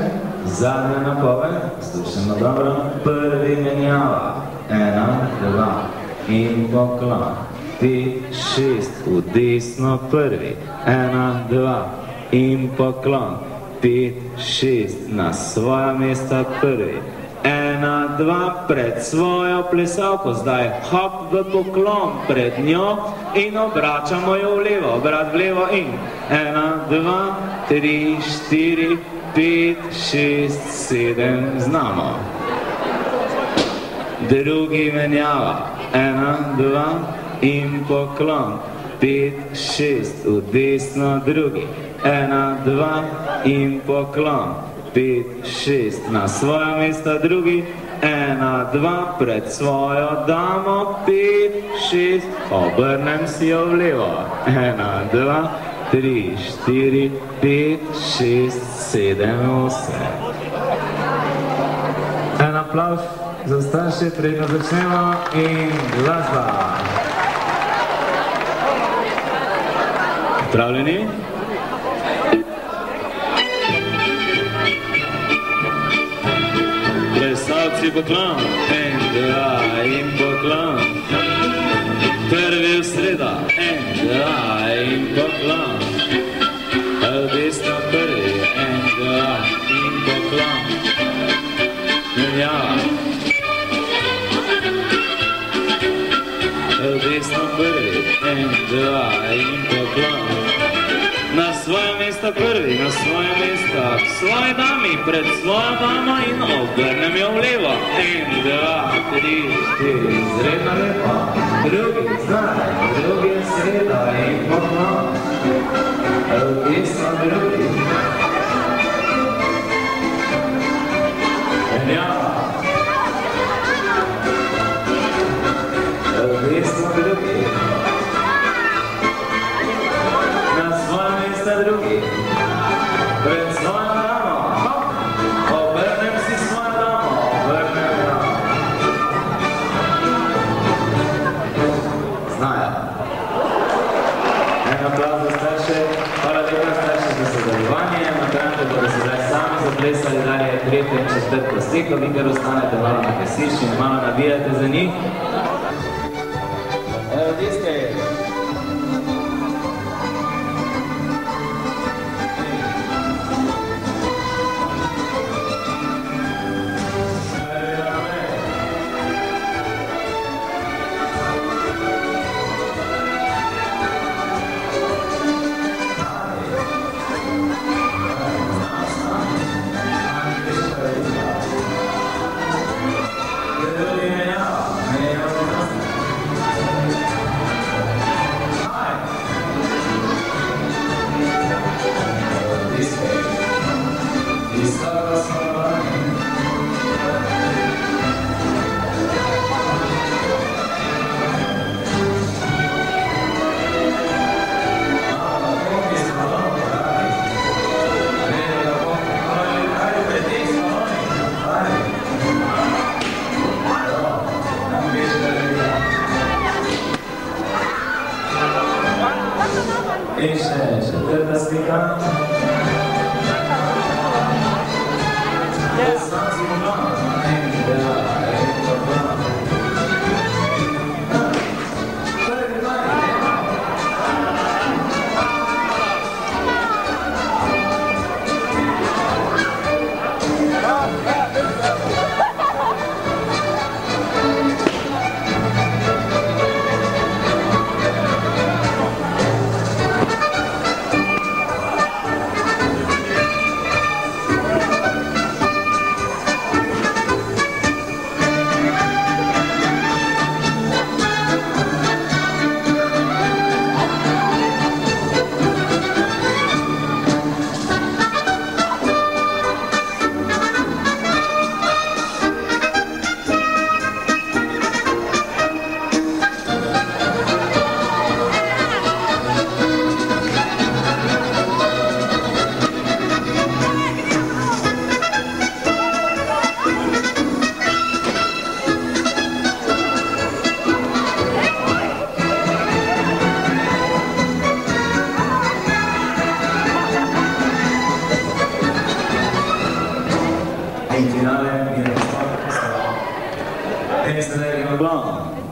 zadnja napoved. Slušamo dobro. Prvi menjava. 1, 2 in poklon. 5, 6. V desno prvi. 1, 2 in poklon. 5, 6. Na svoja mesta prvi. 1, 2 pred svojo plesalko. Zdaj hop v poklon pred njo in obračamo jo v levo. Obrat v levo in 1, 2, 3, 4, 5, 6, 7. Znamo. Drugi menjava. 1, 2 in poklon. 5, 6. V desno drugi. 1, 2 in poklon. 5, 6, na svoja mesta drugi. 1, 2, pred svojo damo. 5, 6, obrnem si jo vlevo. 1, 2, 3, 4, 5, 6, 7, 8. En aplavz za starše, predno začnemo in glasba. Pripravljeni? Plesalci poklon, 1, 2 in poklon. Prvi v sreda, 1, 2 in poklon. Desno prvi, 1, 2 in poklon. Menjava. Desno prvi, 1, 2 in poklon. Na svoje mesto prvi, na svoje mesto k svoji dami, pred svojo damo in obrnem jo vlevo. 1, 2, 3, 4, izredno lepo. Drugi, znaj, drugi sreda in poklon. Desno drugi. Menjava. Desno drugi. Na svoje mesta drugi. Pred svojo damo. Obrnem si svojo damo. Obrnem damo. Znajo. En aplavz za starše. Hvala lepa starše za sodelovanje. Maturante bodo se zdaj sami zaplesali, dalje je tretjo in četrto sliko. Vi kar ostanete malo na plesišču in malo nabijate za njih. Evo tiste.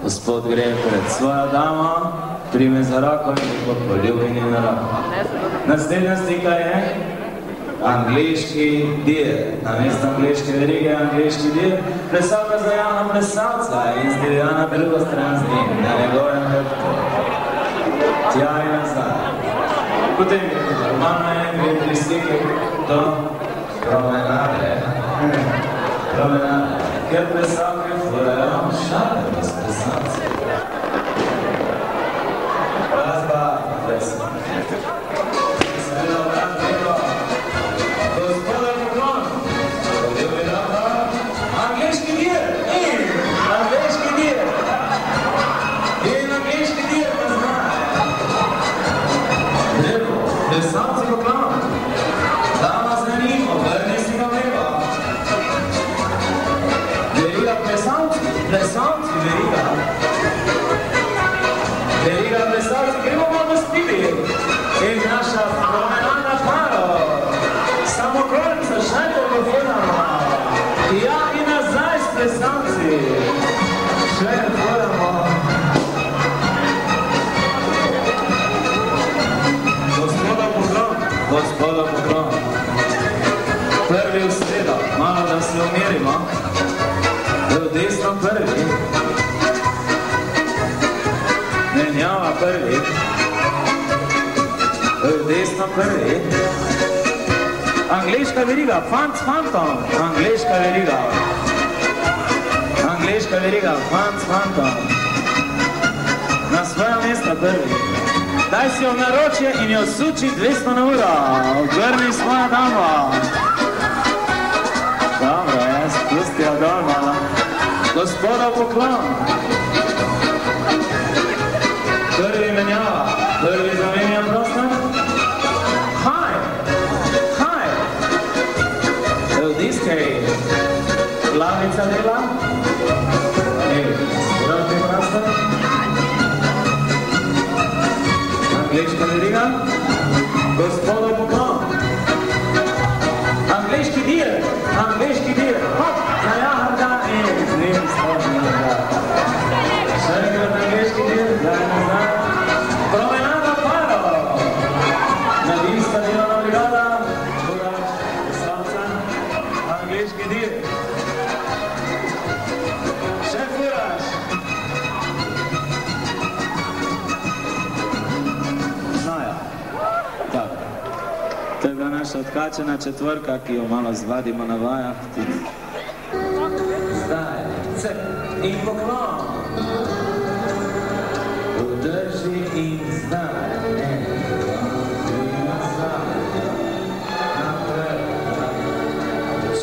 Gospod gre pred svojo damo, prime za roko in bo poljubljen na roko. Naslednja slika je angleški dir. Namesto angleške verige je angleški dir. Plesalka za Jana plesalca in zdaj na drugo stran z njim, na njegovem hrbtu. Tja in nazaj. Potem je normalne, 2-3 slike do promenade. Promenade. Ker plesalke furajo šale bez plesalce. Glasba, plesal. Seveda okolico, še telefiramo. Ja, in nazaj s plesalci. Še telefiramo. Gospoda poklon. Prvi v sredo, malo da se umirimo. V desno prvi. Menjava prvi. V desno prvi. Angleška veriga, fant s fantom. Angleška veriga. Angleška veriga, fant s fantom. Na svoja mesta prvi. Daj si jo v naročje in jo suči 200 na uro. Ogrni svoja dama. Dobro, spusti jo dol malo. Gospoda poklon. Prvi menjava. Prvi zamenja prostor. Haj. Haj. V diskej. Glavica dela. Prvi prostor. Angleška veriga, gospodo poklon. Angleški dir, hop, zajaharda in z njim stavnega. Še enkrat angleški dir, daj nazaj. Promenada paro. Mladinska delovna brigada, Borač, Posavca, angleški dir. Še furaš. To je bila naša odkačena četvrka, ki jo malo zvadimo na vajah. Zdaj, cep in poklon. Udrži in zdaj. Naprej.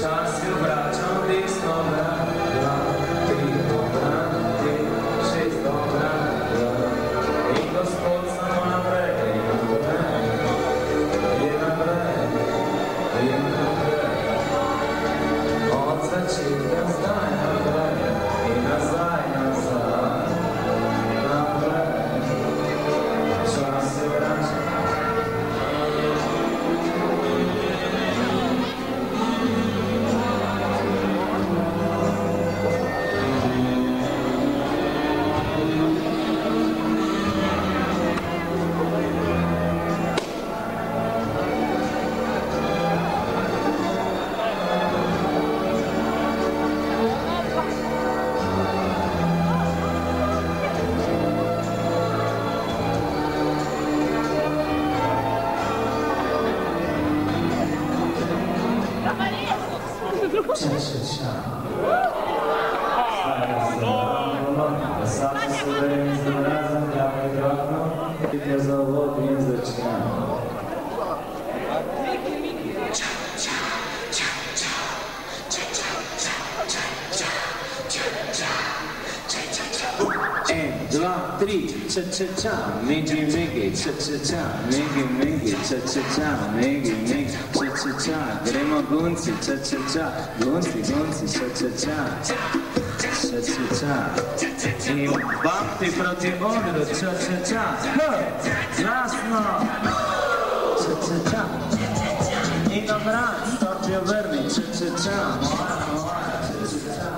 Čas je vračam desno, brat. 3 obrat, 6 obrat. In gospod samo naprej. Od začetka zdaj naprej in nazaj, naprej. Čas se vrača. Cha-cha-cha, migi-migi, cha-cha-cha, migi-migi, cha-cha-cha, migi-migi, cha-cha-cha, gremo gunci, cha-cha-cha, gunci, cha-cha-cha, cha-cha-cha, in bapti proti odru, cha-cha-cha, glasno, cha-cha-cha, in obrat, stopi obrni, cha-cha-cha, cha-cha-cha,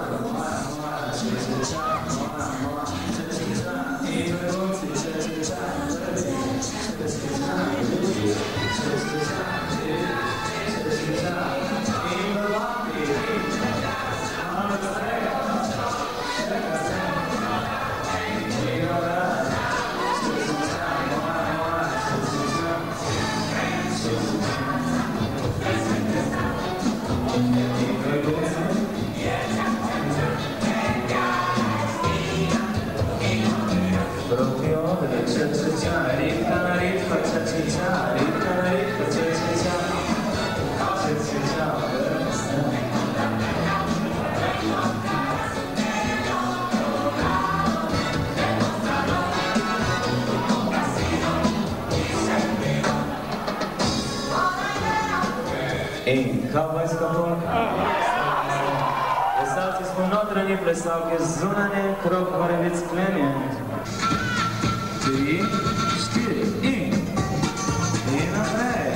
In kavbojska polka. Plesalci smo notranji, plesalke zunanje, krog mora biti sklenjen. 3, 4 in naprej.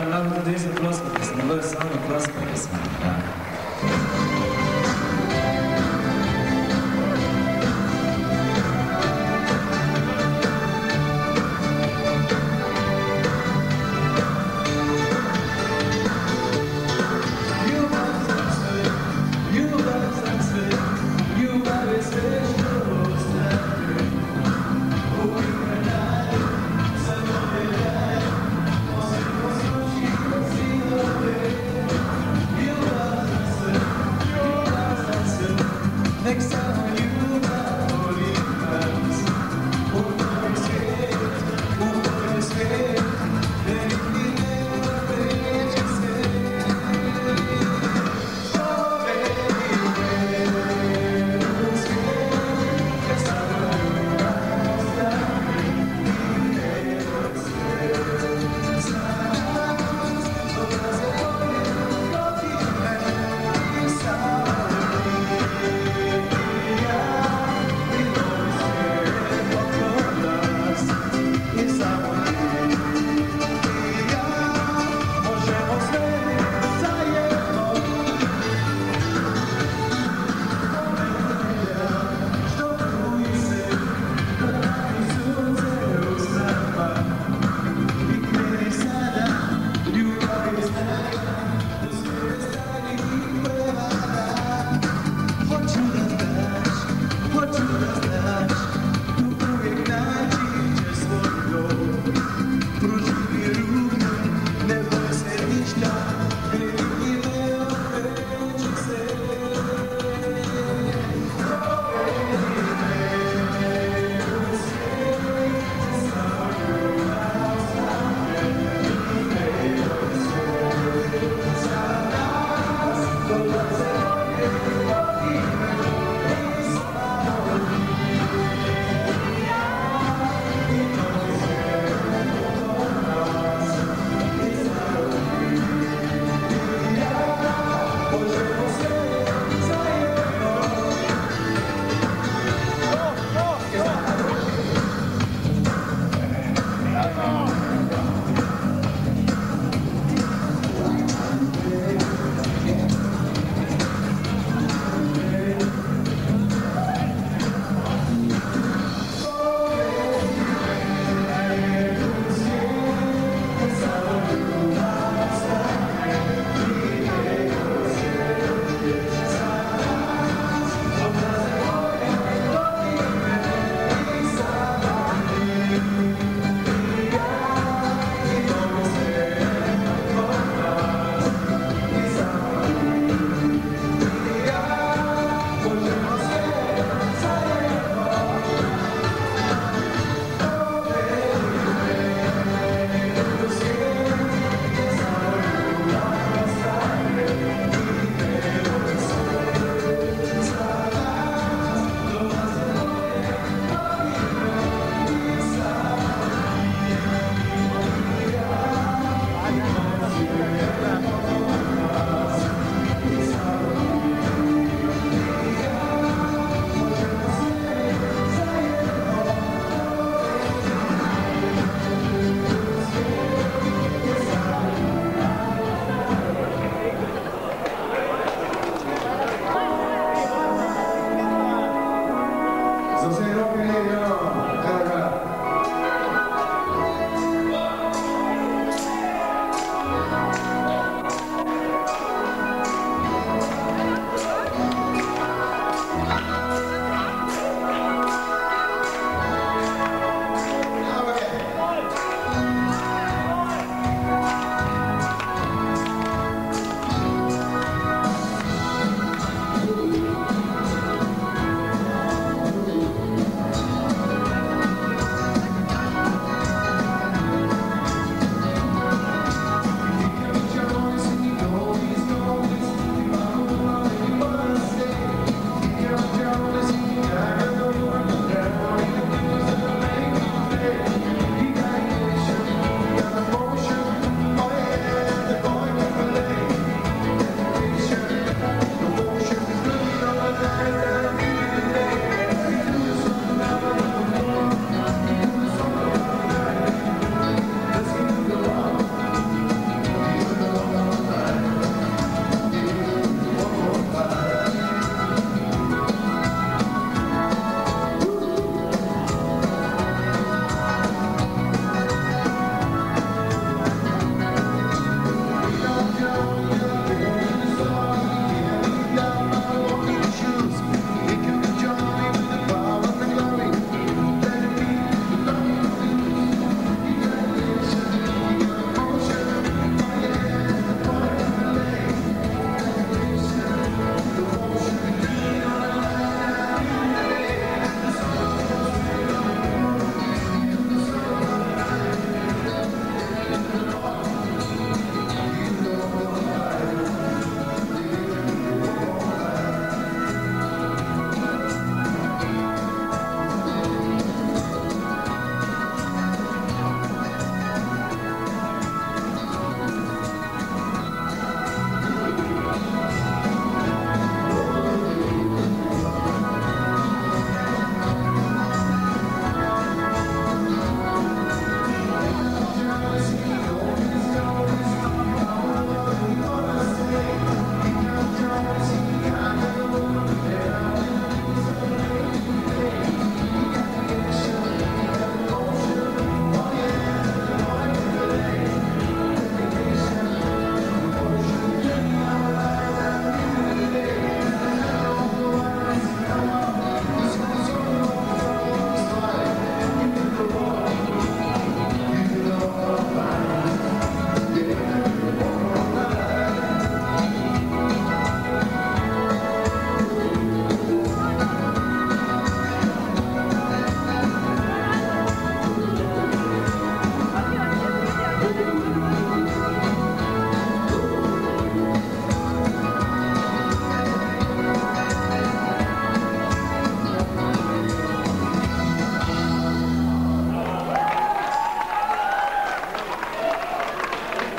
lahko tudi jaz zaploskate, sem bolj samo ploskate sem. You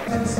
Yeah.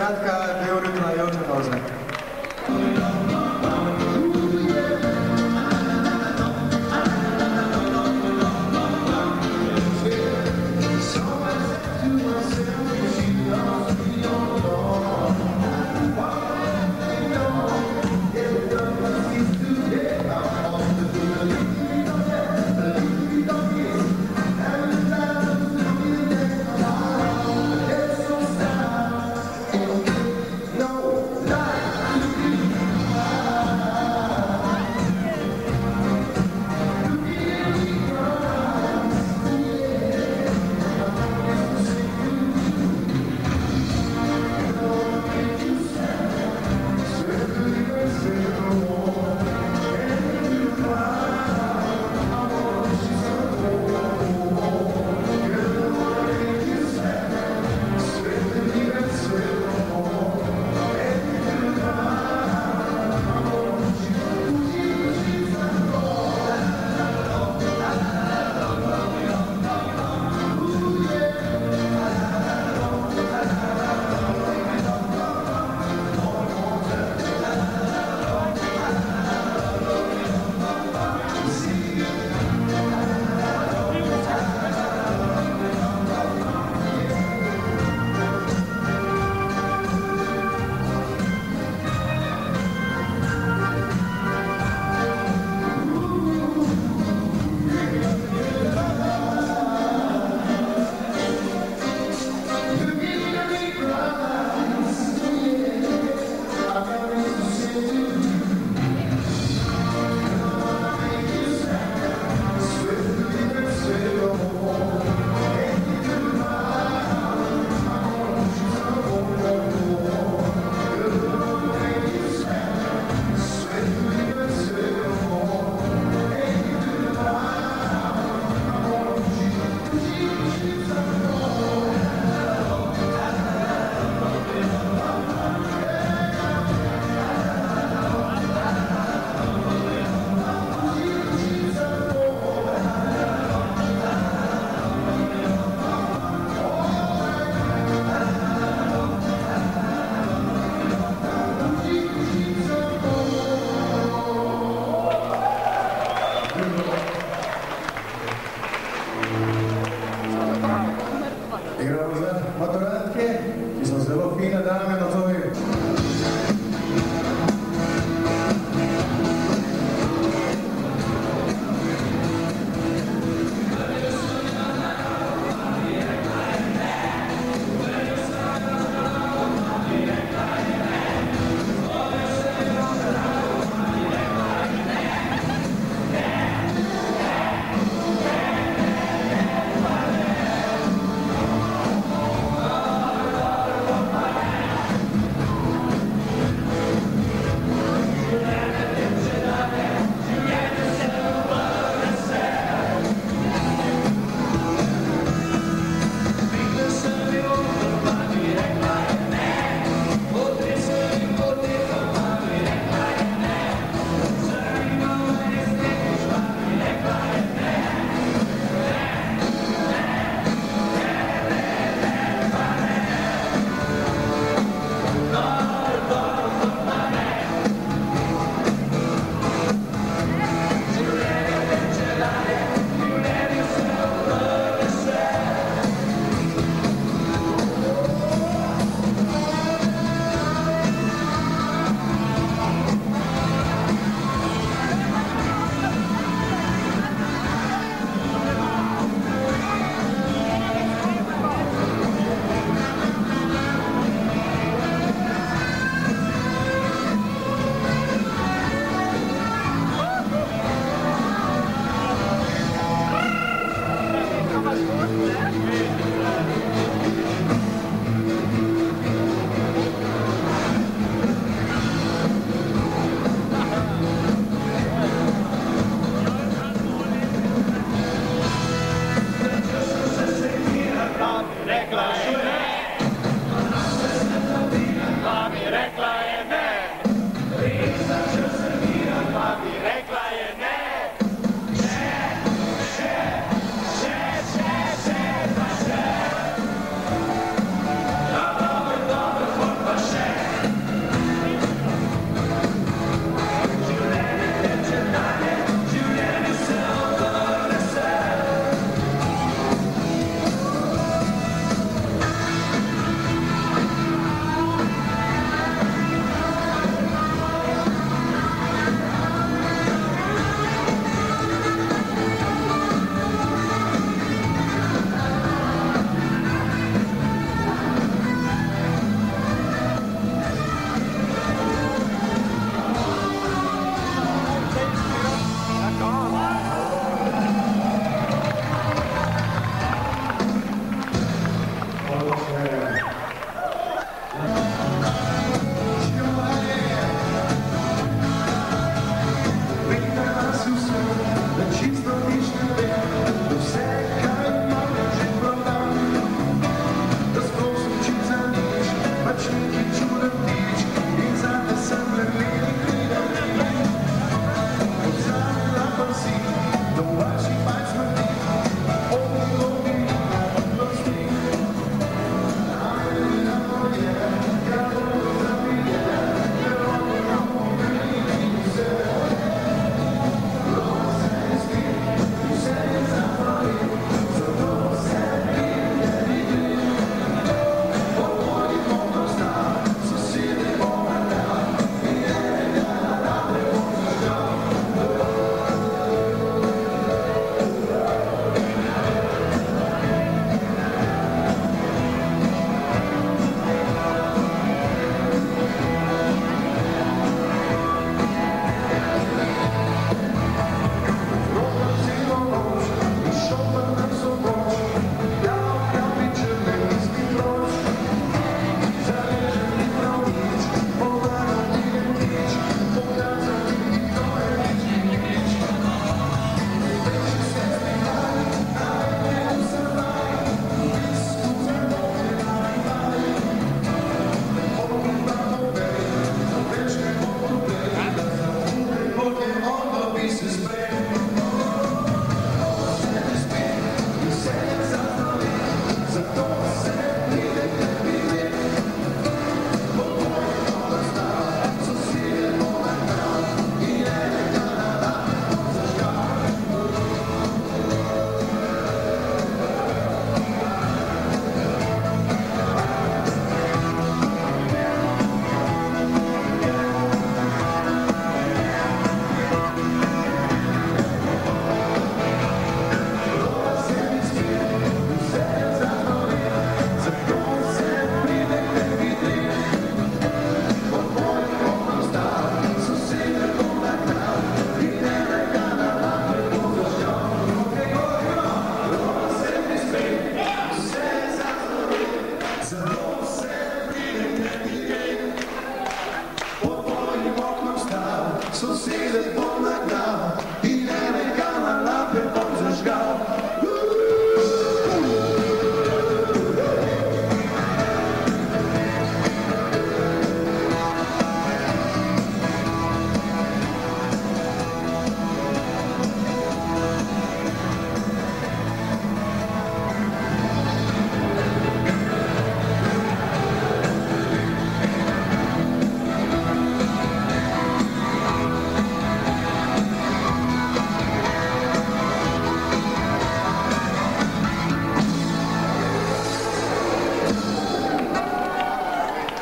kratka, 2-minutna jočna pauza.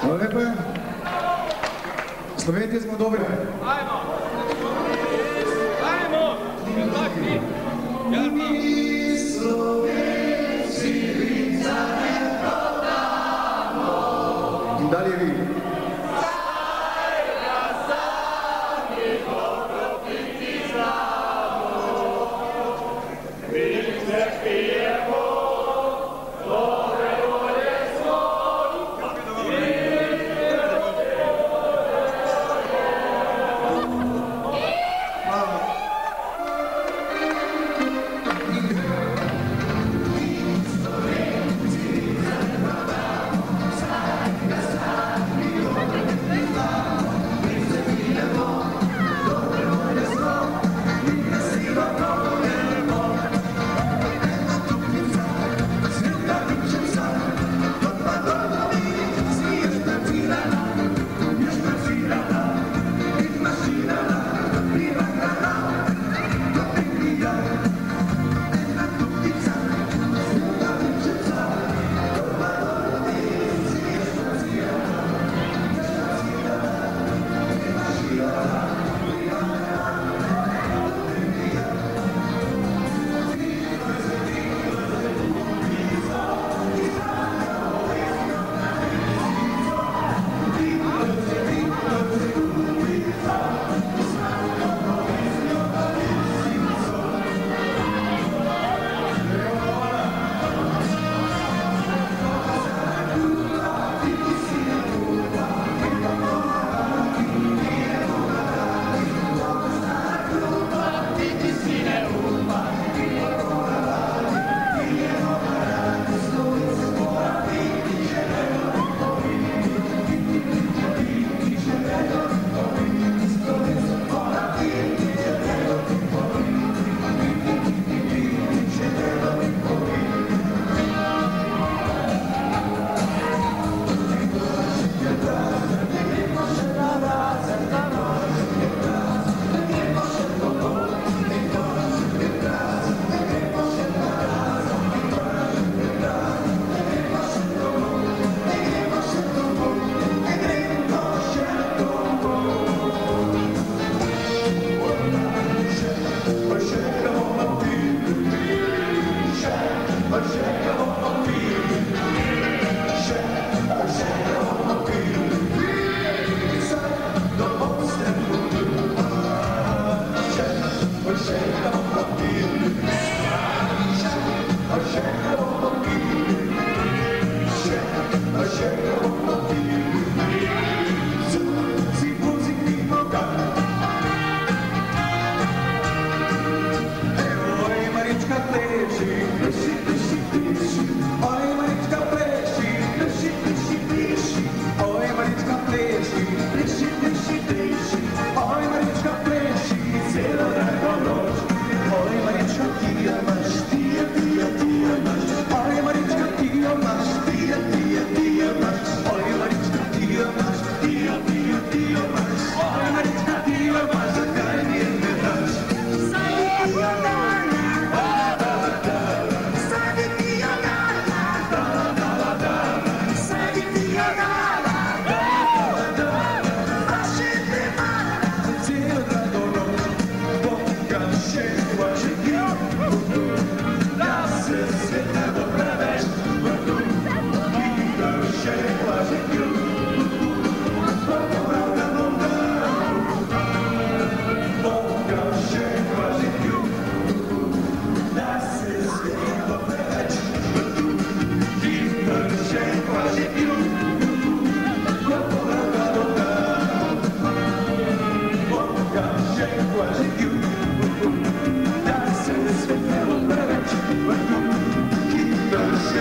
Hvala lepa. Slovenci smo dobri. Ajmo! Ajmo! Mi Slovenci vinca ne prodamo. In dalje vi.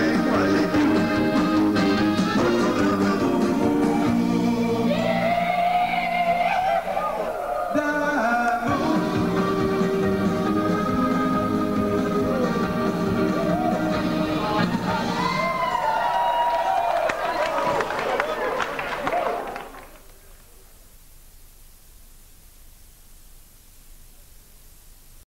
Shake,